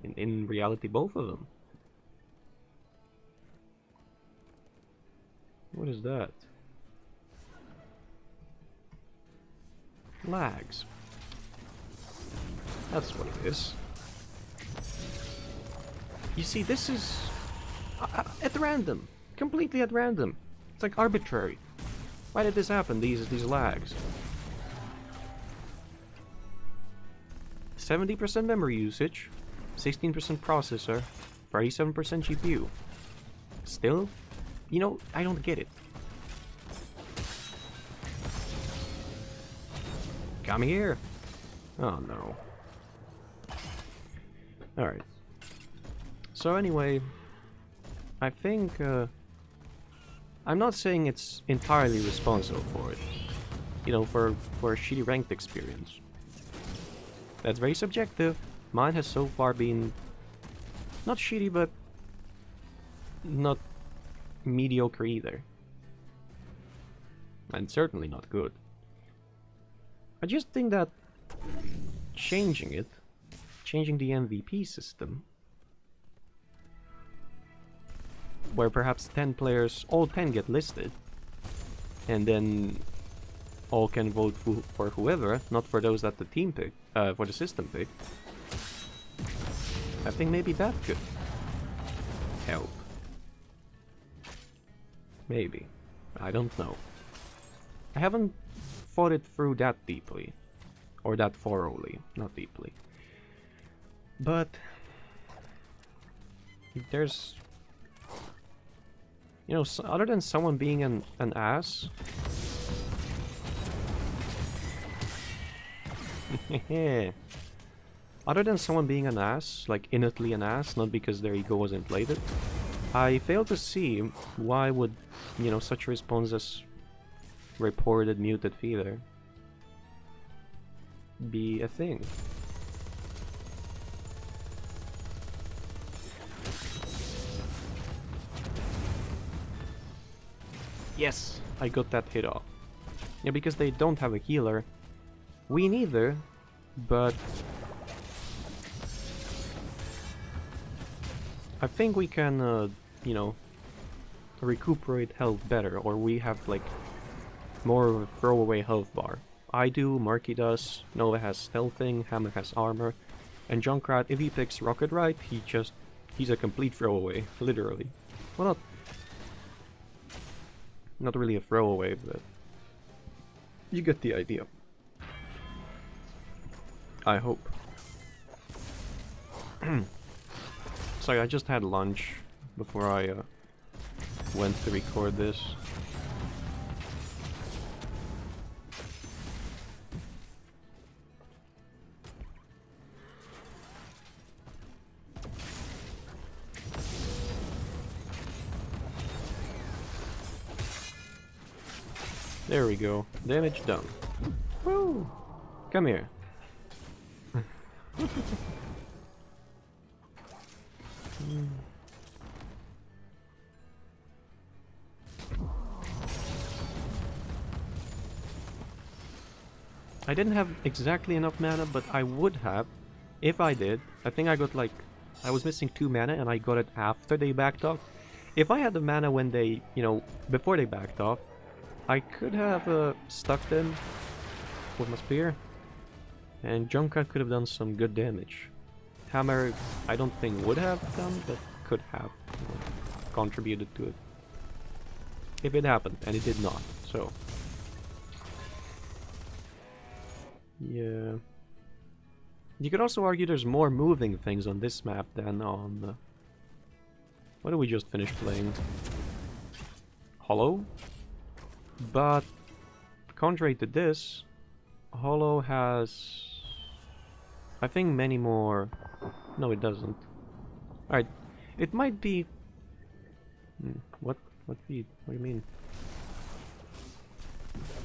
in reality, both of them. What is that? Lags. That's what it is. You see, this is at random. Completely at random. It's like arbitrary. Why did this happen, these lags? 70% memory usage, 16% processor, 37% GPU. Still, you know, I don't get it. Come here. Oh no. Alright. So anyway, I think, I'm not saying it's entirely responsible for it. You know, for a shitty ranked experience. That's very subjective. Mine has so far been not shitty, but not mediocre either. And certainly not good. I just think that changing the MVP system, where perhaps 10 players, all 10 get listed, and then all can vote for whoever, not for those that the team picked, for the system picked. I think maybe that could help. Maybe. I don't know. I haven't thought it through that deeply. Or that thoroughly. Not deeply. But there's, you know, other than someone being an ass. Other than someone being an ass, like innately an ass, not because their ego was inflated, I fail to see why would, you know, such a response as reported muted feeder be a thing. Yes, I got that hit off. Yeah, because they don't have a healer. We neither, but I think we can, you know, recuperate health better, or we have like more of a throwaway health bar. I do, Marky does, Nova has stealthing, Hammer has armor, and Junkrat, if he picks Rocket right, he's a complete throwaway, literally. Well, not really a throwaway, but you get the idea. I hope. Sorry, I just had lunch before I went to record this. There we go. Damage done. Woo! Come here. I didn't have exactly enough mana, but I would have if I did. I think I got like, I was missing 2 mana and I got it after they backed off. If I had the mana when they, you know, before they backed off, I could have stuck them with my spear, and Junkrat could have done some good damage. Hammer, I don't think would have done, but could have contributed to it. If it happened, and it did not, so... Yeah... You could also argue there's more moving things on this map than on the... What did we just finish playing? Hollow? But, contrary to this, Hollow has... I think many more... No, it doesn't. Alright, it might be... What do you mean?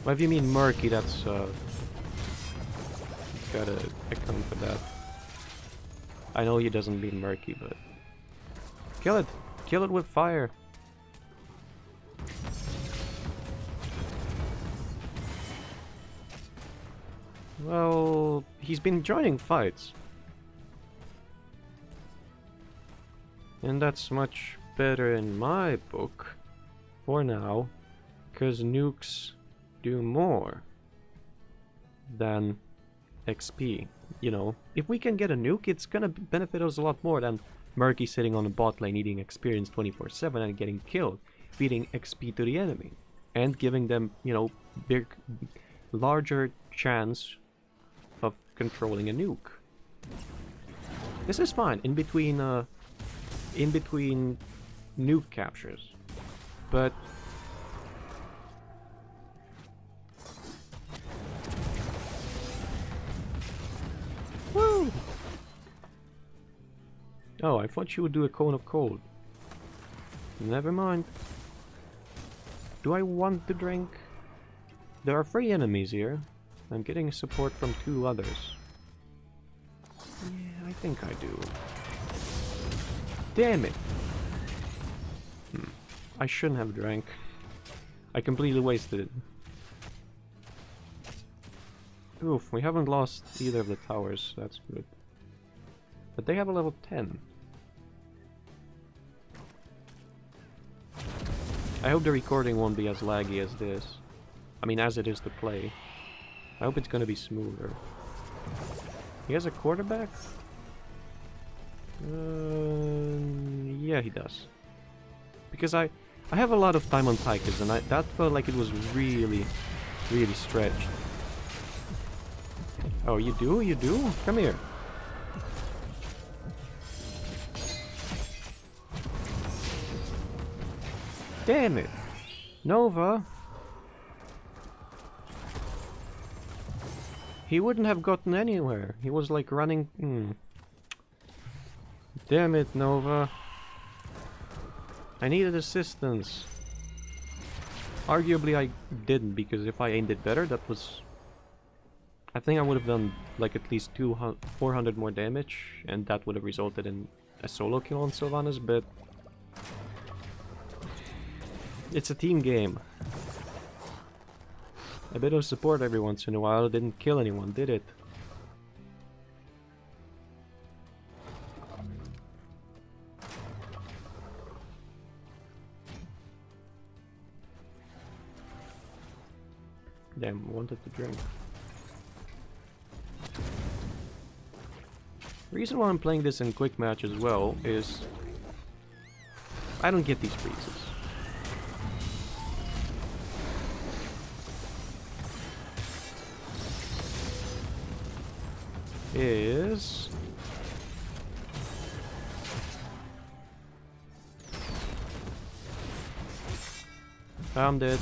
Well, if you mean murky, that's gotta account for that. I know he doesn't mean murky, but... Kill it! Kill it with fire! Well, he's been joining fights. And that's much better in my book, for now, because nukes do more than XP. You know, if we can get a nuke, it's gonna benefit us a lot more than Murky sitting on the bot lane eating experience 24/7 and getting killed, feeding XP to the enemy, and giving them, you know, larger chance of controlling a nuke. This is fine in between nuke captures, but woo! Oh, I thought she would do a cone of cold. Never mind. Do I want to drink? There are 3 enemies here. I'm getting support from 2 others. Yeah, I think I do. Damn it! I shouldn't have drank. I completely wasted it. Oof, we haven't lost either of the towers, that's good. But they have a level 10. I hope the recording won't be as laggy as this. I mean, as it is to play. I hope it's gonna be smoother. He has a quarterback? Yeah, he does. Because I have a lot of time on Tychus, and that felt like it was really, really stretched. Oh, you do? You do? Come here. Damn it! Nova! He wouldn't have gotten anywhere. He was like running... Damn it, Nova. I needed assistance. Arguably I didn't, because if I aimed it better, that was... I think I would have done like at least 400 more damage, and that would have resulted in a solo kill on Sylvanas, but... It's a team game. A bit of support every once in a while didn't kill anyone, did it? Damn, wanted to drink. The reason why I'm playing this in quick match as well is I don't get these freezes. I'm dead.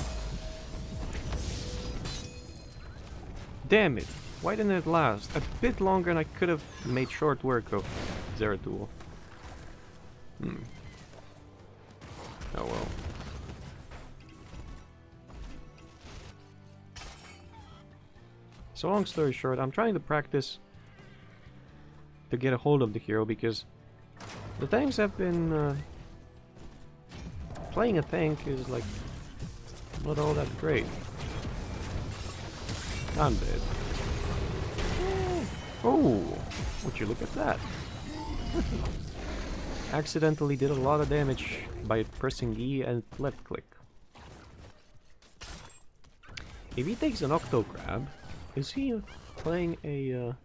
Damn it! Why didn't it last? A bit longer and I could have made short work of Zeratul. Oh well. So long story short, I'm trying to practice to get a hold of the hero because the tanks have been... playing a tank is like not all that great. I'm dead. Oh, would you look at that? Accidentally did a lot of damage by pressing E and left click. If he takes an Octo Grab, is he playing a...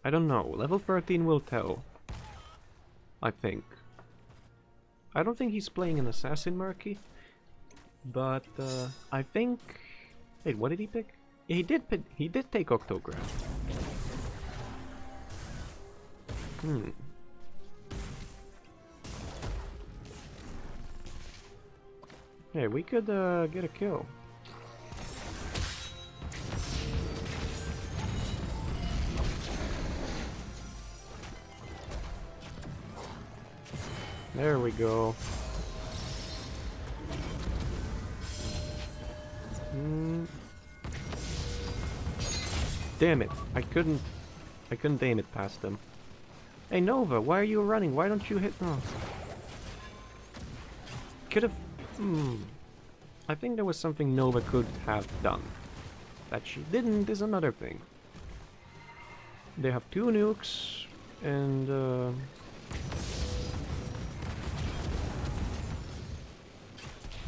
I don't know. Level 13 will tell. I think. I don't think he's playing an assassin Murky. But I think... Wait, what did he pick? Yeah, he did take Octograph. Hey, we could get a kill. There we go. Damn it! I couldn't aim it past them. Hey Nova, why are you running? Why don't you hit? Oh. Could have. I think there was something Nova could have done. That she didn't is another thing. They have 2 nukes, and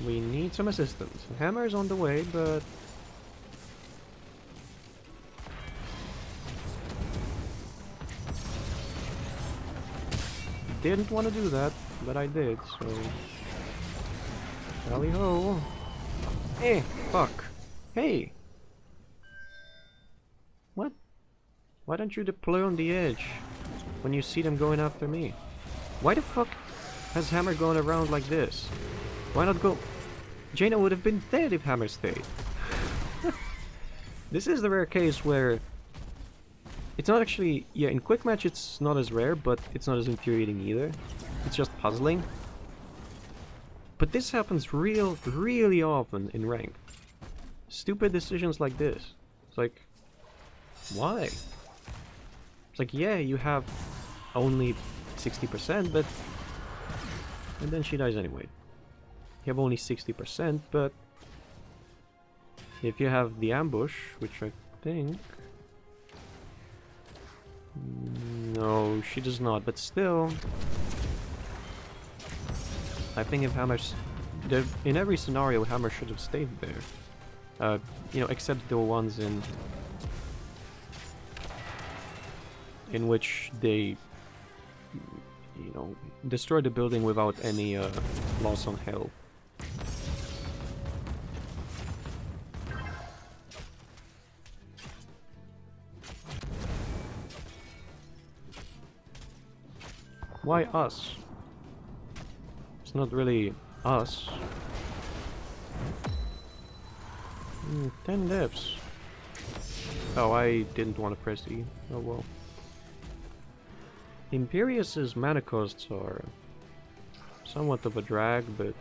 we need some assistance. Hammer is on the way, but didn't want to do that, but I did, so tally ho. Hey, fuck. Hey! What? Why don't you deploy on the edge when you see them going after me? Why the fuck has Hammer gone around like this? Why not go? Jaina would have been dead if Hammer stayed. This is the rare case where it's not actually... Yeah, in quick match it's not as rare, but it's not as infuriating either. It's just puzzling. But this happens really often in rank. Stupid decisions like this. It's like... Why? It's like, yeah, you have only 60%, but... And then she dies anyway. You have only 60%, but... If you have the ambush, which I think... No, she does not, but still... I think if Hammer... In every scenario, Hammer should have stayed there. You know, except the ones in which they... You know, destroy the building without any loss on health. Why us? It's not really us. 10 deaths. Oh, I didn't want to press E. Oh well. Imperius's mana costs are somewhat of a drag, but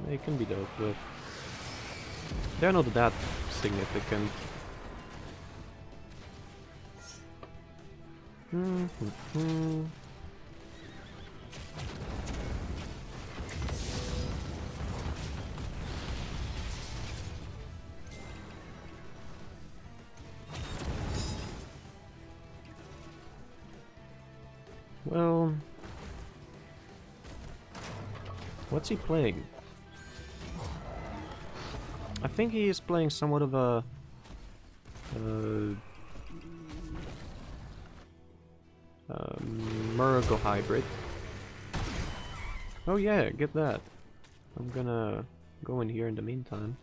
they can be dealt with. They're not that significant. Well, what's he playing? I think he is playing somewhat of a Murgo hybrid. Oh yeah, get that. I'm gonna go in here in the meantime.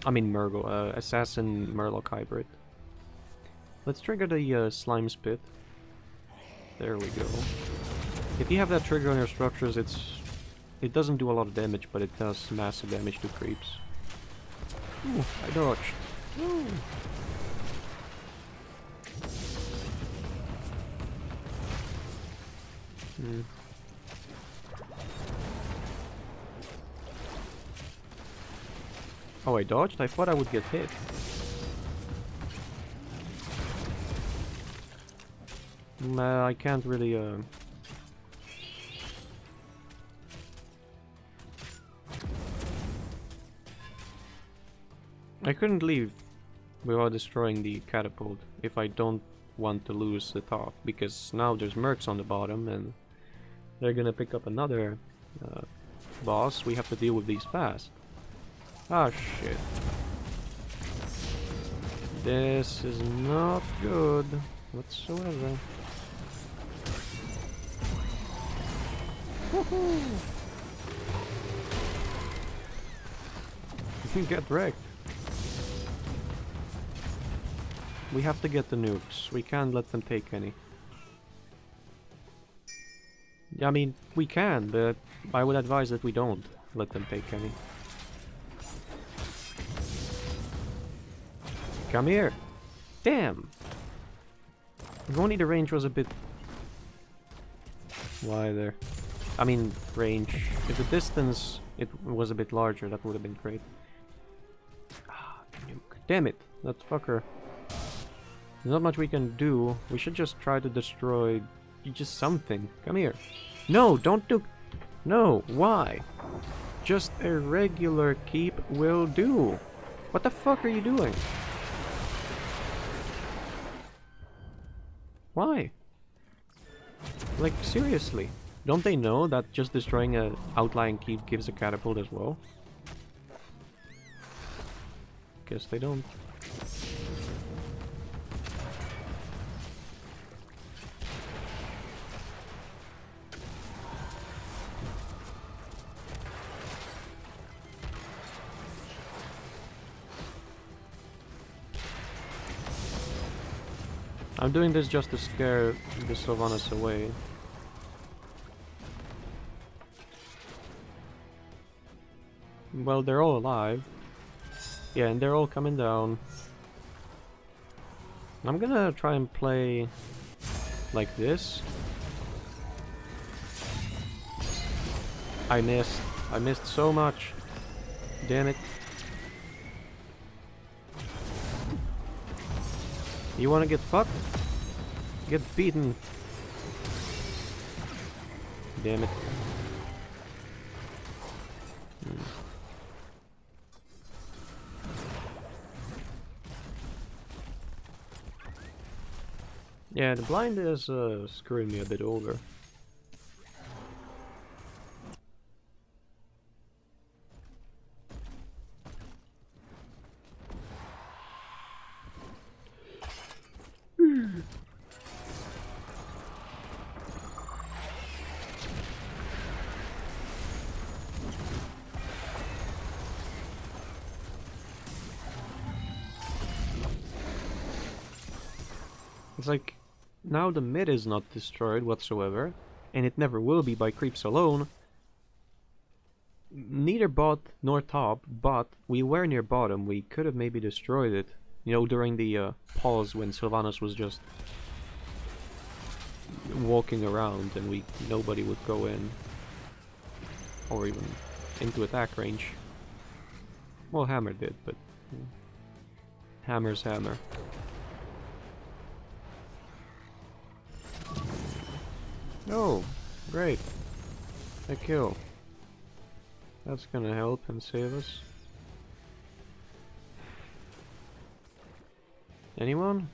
I mean Murgo, Assassin Murloc hybrid. Let's trigger the Slime Spit. There we go. If you have that trigger on your structures, it doesn't do a lot of damage, but it does massive damage to creeps. Ooh, I dodged. Ooh. Oh, I dodged? I thought I would get hit. I can't really, I couldn't leave without destroying the catapult if I don't want to lose the top, because now there's mercs on the bottom and they're gonna pick up another boss. We have to deal with these fast. Ah, shit. This is not good whatsoever. Woohoo! Get wrecked. We have to get the nukes. We can't let them take any. I mean, we can, but I would advise that we don't let them take any. Come here! Damn! If only the range was a bit wider. I mean, range. If the distance it was a bit larger, that would have been great. Ah, nuke. Damn it! That fucker. There's not much we can do. We should just try to destroy just something. Come here. No, don't do... No, why? Just a regular keep will do. What the fuck are you doing? Why? Like, seriously. Don't they know that just destroying an outlying keep gives a catapult as well? Guess they don't. I'm doing this just to scare the Sylvanas away. Well, they're all alive. Yeah, and they're all coming down. I'm gonna try and play like this. I missed. I missed so much. Damn it. You wanna get fucked? Get beaten. Damn it. Yeah, the blind is screwing me a bit over. It's like, now the mid is not destroyed whatsoever, and it never will be by creeps alone. Neither bot nor top, but we were near bottom. We could have maybe destroyed it. You know, during the pause when Sylvanas was just walking around and nobody would go in. Or even into attack range. Well, Hammer did, but... Hammer's hammer. Oh, great. A kill. That's gonna help and save us. Anyone?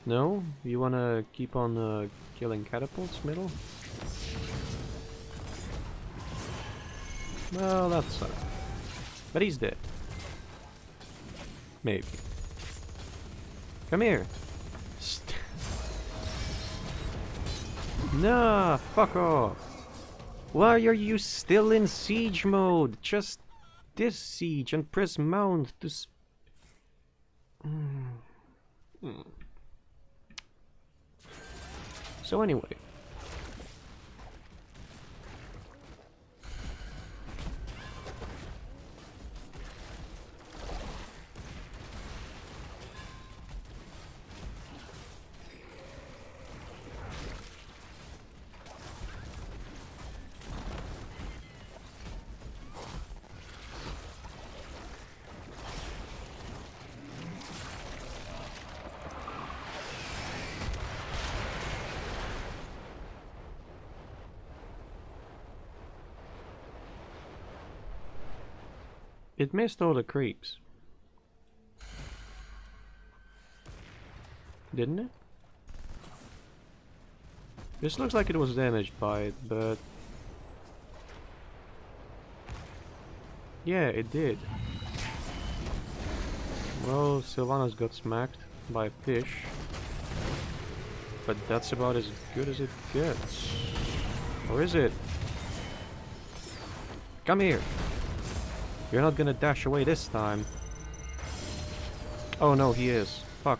No? You wanna keep on killing catapults, middle? Well, that sucks. But he's dead. Maybe. Come here. Nah, fuck off. Why are you still in siege mode? Just this siege and press mount to So anyway. It missed all the creeps. Didn't it? This looks like it was damaged by it, but... yeah, it did. Well, Sylvanas got smacked by a fish. But that's about as good as it gets. Or is it? Come here! You're not gonna dash away this time. Oh no, he is. Fuck.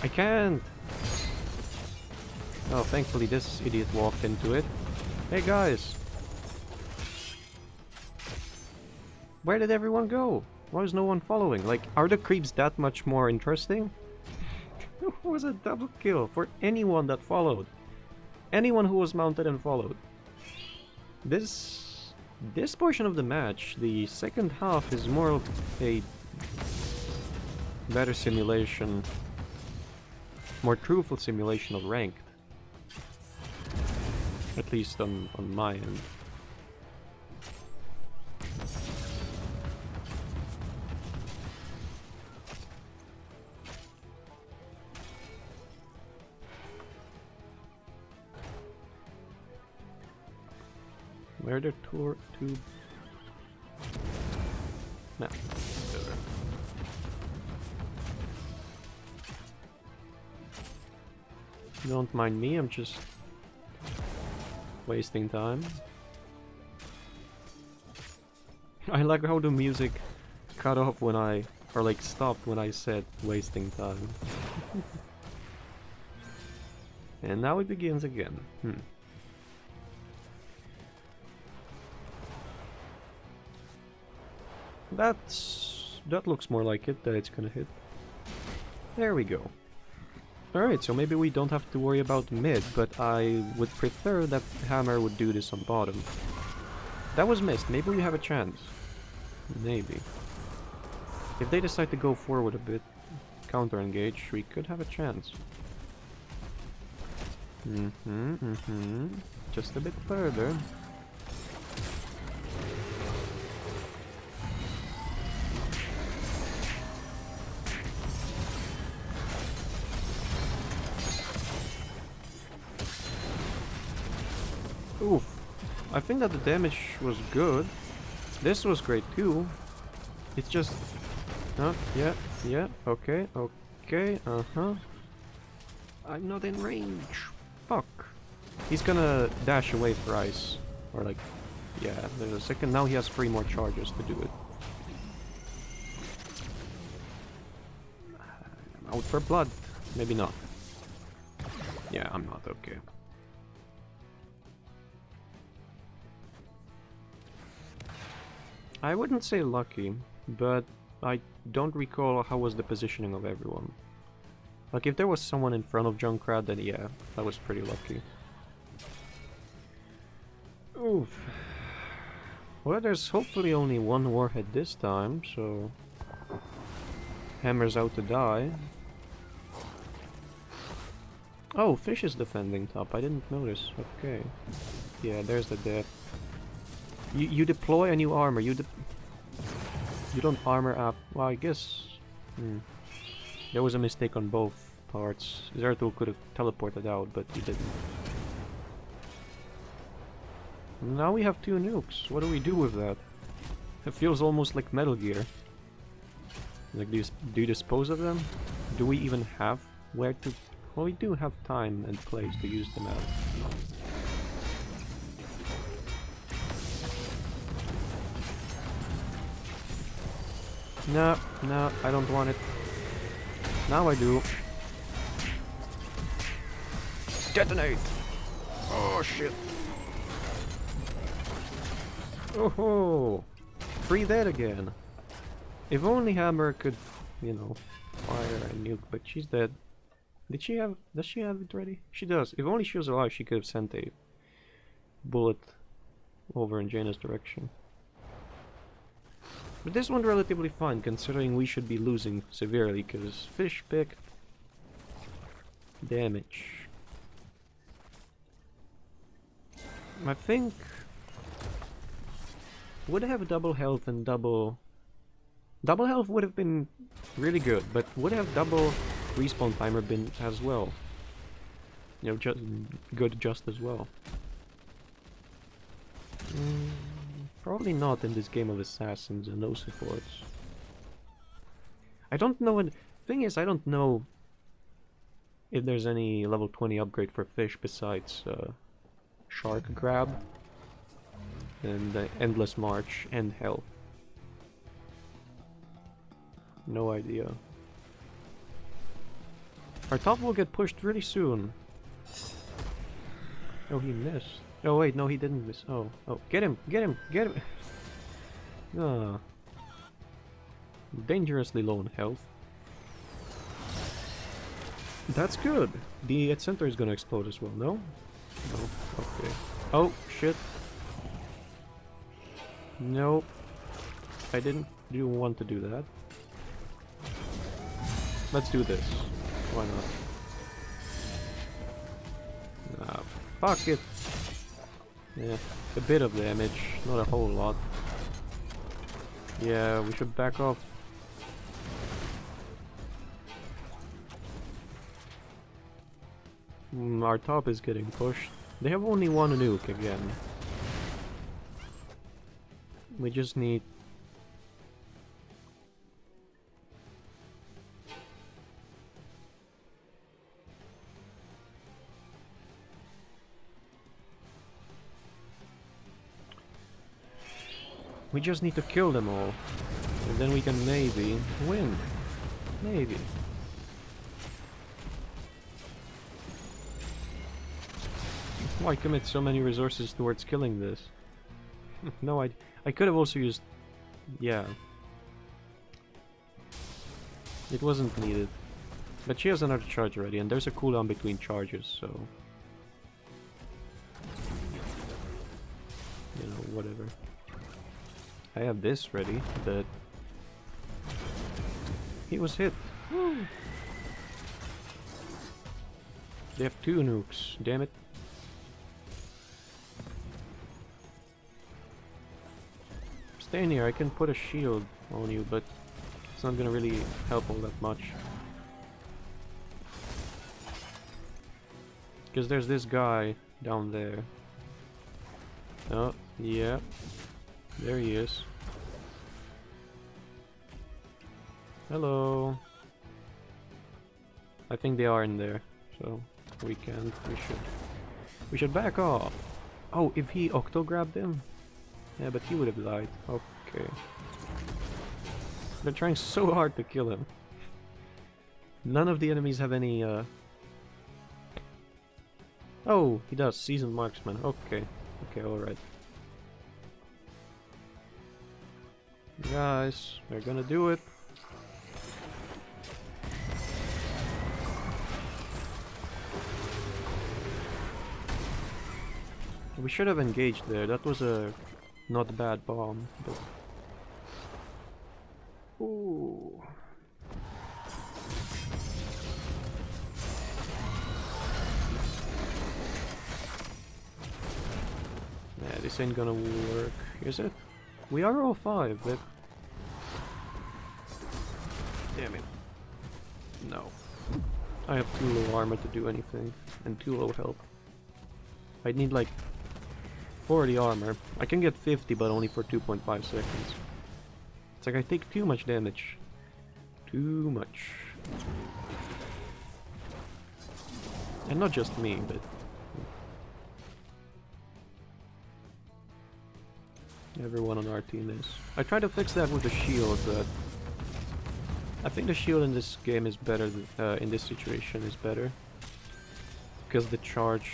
I can't! Oh, thankfully this idiot walked into it. Hey guys! Where did everyone go? Why is no one following? Like, are the creeps that much more interesting? It was a double kill for anyone that followed. Anyone who was mounted and followed. This portion of the match, the second half, is more of a better simulation, more truthful simulation of ranked. At least on my end. Where are the two? No. Don't mind me, I'm just wasting time. I like how the music cut off when or like stopped when I said wasting time. And now it begins again. That looks more like it, that it's gonna hit. There we go. Alright, so maybe we don't have to worry about mid, but I would prefer that hammer would do this on bottom. That was missed, maybe we have a chance. Maybe. If they decide to go forward a bit, counter engage, we could have a chance. Just a bit further. Oof. I think that the damage was good. This was great too. It's just... yeah, okay. I'm not in range. Fuck. He's gonna dash away for ice. Or like... yeah, there's a second. Now he has 3 more charges to do it. I'm out for blood. Maybe not. Yeah, I'm not okay. I wouldn't say lucky, but I don't recall how was the positioning of everyone. Like, if there was someone in front of Junkrat, then yeah, that was pretty lucky. Oof. Well, there's hopefully only one warhead this time, so... Hammer's out to die. Oh, Fish is defending top, I didn't notice. Okay. Yeah, there's the death. You deploy and you armor. You don't armor up. Well, I guess... there was a mistake on both parts. Zeratul could have teleported out, but he didn't. Now we have 2 nukes. What do we do with that? It feels almost like Metal Gear. Like, do you dispose of them? Do we even have where to... Well, we do have time and place to use them out. No, I don't want it. Now I do. Detonate! Oh shit! Oh ho! 3 dead again. If only Hammer could, you know, fire a nuke, but she's dead. Does she have it ready? She does. If only she was alive, she could have sent a bullet over in Jaina's direction. But this one's relatively fine, considering we should be losing severely, because Fish picked damage. I think would have double health and double health would have been really good, but would have double respawn timer been as well. You know, just good just as well. Probably not in this game of assassins and no supports. I don't know what... Thing is, I don't know if there's any level 20 upgrade for fish besides Shark Grab and Endless March and Health. No idea. Our top will get pushed really soon. Oh, he missed. Oh wait, no, he didn't miss. Oh, get him, get him, get him! Ah. Dangerously low on health. That's good. The center is gonna explode as well, no? No, okay. Oh, shit. Nope. I didn't want to do that. Let's do this. Why not? Ah, fuck it. Yeah, a bit of damage, not a whole lot. Yeah, we should back off. Our top is getting pushed. They have only one nuke again. We just need... We just need to kill them all. And then we can maybe win. Maybe. Why commit so many resources towards killing this? No, I could have also used... Yeah. It wasn't needed. But she has another charge already, and there's a cooldown between charges, so... You know, whatever. I have this ready, but... He was hit. Woo. They have 2 nukes, damn it. Stay in here, I can put a shield on you, but it's not gonna really help all that much. Because there's this guy down there. Oh, yeah. There he is. Hello. I think they are in there, so we should back off. Oh, if he octo-grabbed him? Yeah, but he would have died. Okay. They're trying so hard to kill him. None of the enemies have any, Oh, he does. Seasoned Marksman. Okay. Okay, alright. Guys, we're gonna do it. We should have engaged there. That was a not bad bomb, but... Ooh. Yeah, this ain't gonna work, is it? We are all 5, but... Damn it. No. I have too low armor to do anything, and too low health. I'd need like 40 armor. I can get 50, but only for 2.5 seconds. It's like I take too much damage. Too much. And not just me, but... Everyone on our team is. I tried to fix that with the shield, but... I think the shield in this game is better, in this situation is better. Because the charge...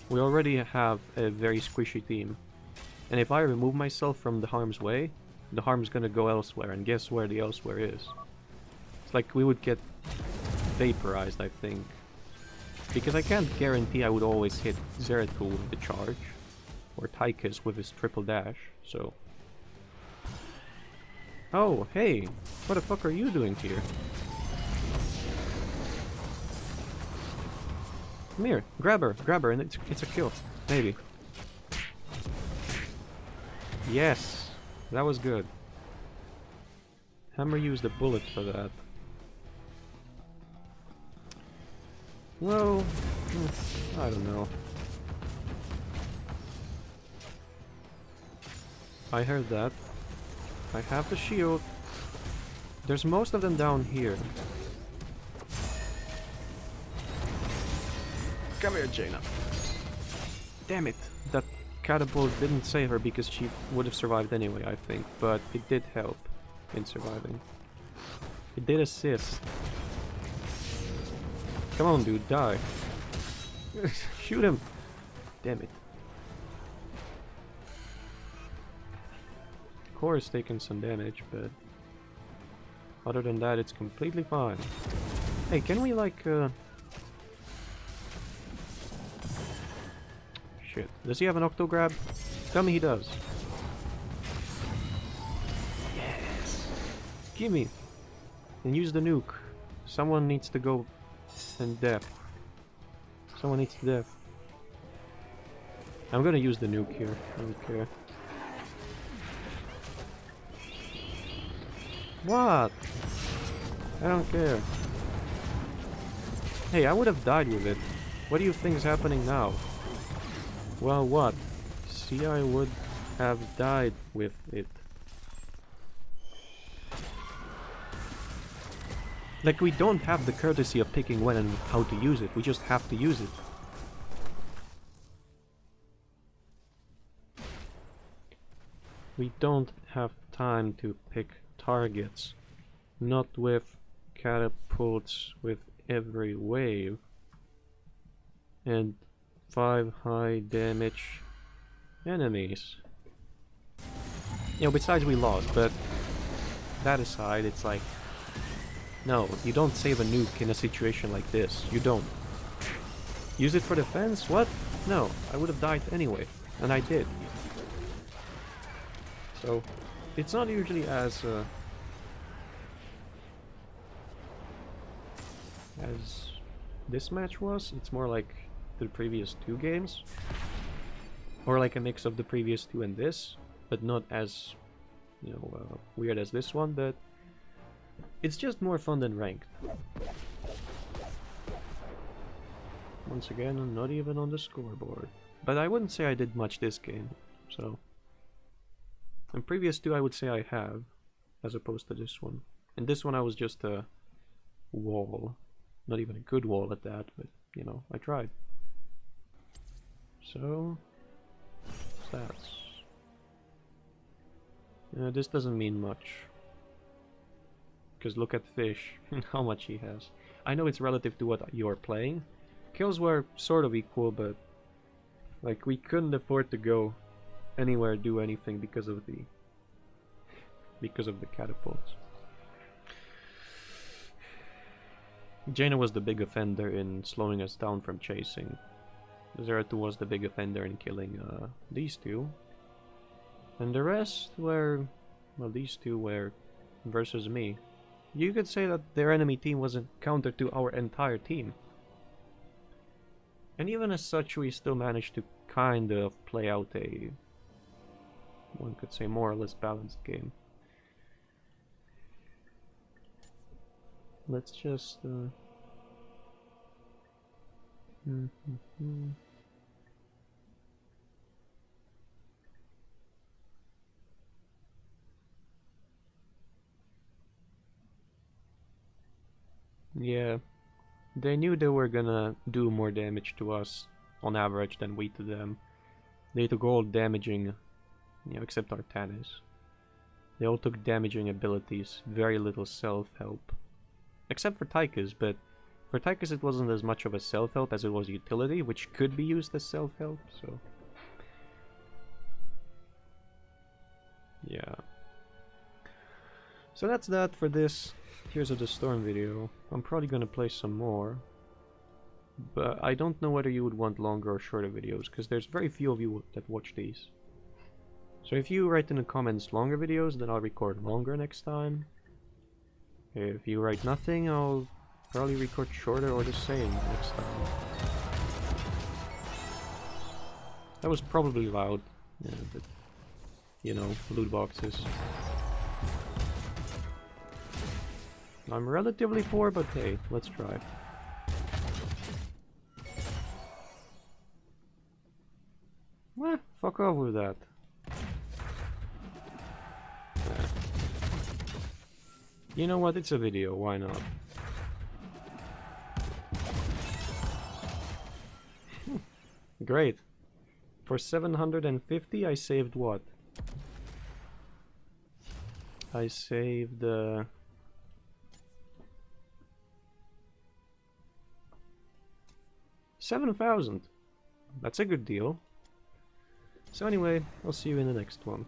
We already have a very squishy team. And if I remove myself from the harm's way, the harm's gonna go elsewhere, and guess where the elsewhere is? It's like we would get vaporized, I think. Because I can't guarantee I would always hit Zeratul with the charge. Or Tychus with his triple dash, so... Oh, hey! What the fuck are you doing here? Come here, grab her, and it's a kill. Maybe. Yes! That was good. Hammer used a bullet for that. Well... I don't know. I heard that. I have the shield. There's most of them down here. Come here, Jaina. Damn it! That catapult didn't save her because she would have survived anyway, I think. But it did help in surviving. It did assist. Come on, dude, die. Shoot him! Damn it. Core is taking some damage, but other than that, it's completely fine. Hey, can we like Shit. Does he have an octo grab? Tell me he does. Yes! Gimme! And use the nuke. Someone needs to go and death. Someone needs to death. I'm gonna use the nuke here. I don't care. What? I don't care. Hey, I would have died with it. What do you think is happening now? Well, what? See, I would have died with it. Like, we don't have the courtesy of picking when and how to use it. We just have to use it. We don't have time to pick targets. Not with catapults with every wave. And 5 high damage enemies. You know, besides we lost, but that aside, it's like, no, you don't save a nuke in a situation like this. You don't. Use it for defense? What? No, I would have died anyway, and I did. So, it's not usually as this match was. It's more like the previous 2 games, or like a mix of the previous 2 and this, but not as, you know, weird as this one. But it's just more fun than ranked. Once again, I'm not even on the scoreboard, but I wouldn't say I did much this game. So, in previous 2, I would say I have, as opposed to this one. And this one, I was just a wall, not even a good wall at that, but you know, I tried. So, stats. This doesn't mean much. Because look at Fish, how much he has. I know it's relative to what you're playing. Kills were sort of equal, but like we couldn't afford to go anywhere, do anything because of the catapults. Jaina was the big offender in slowing us down from chasing. Zeratu was the big offender in killing these 2. And the rest were, well, these 2 were versus me. You could say that their enemy team was a counter to our entire team. And even as such, we still managed to kind of play out a, one could say, more or less balanced game. Let's just Yeah, they knew they were gonna do more damage to us on average than we to them. They took all damaging, you know, except Artanis. They all took damaging abilities, very little self-help. Except for Tychus, but for Tychus it wasn't as much of a self-help as it was utility, which could be used as self-help, so... yeah. So that's that for this Here's of the Storm video. I'm probably gonna play some more. But I don't know whether you would want longer or shorter videos, because there's very few of you that watch these. So if you write in the comments longer videos, then I'll record longer next time. If you write nothing, I'll probably record shorter or the same next time. That was probably loud, yeah, but you know, loot boxes. I'm relatively poor, but hey, let's try. Fuck off with that. You know what? It's a video. Why not? Great. For 750, I saved what? I saved 7,000. That's a good deal. So anyway, I'll see you in the next one.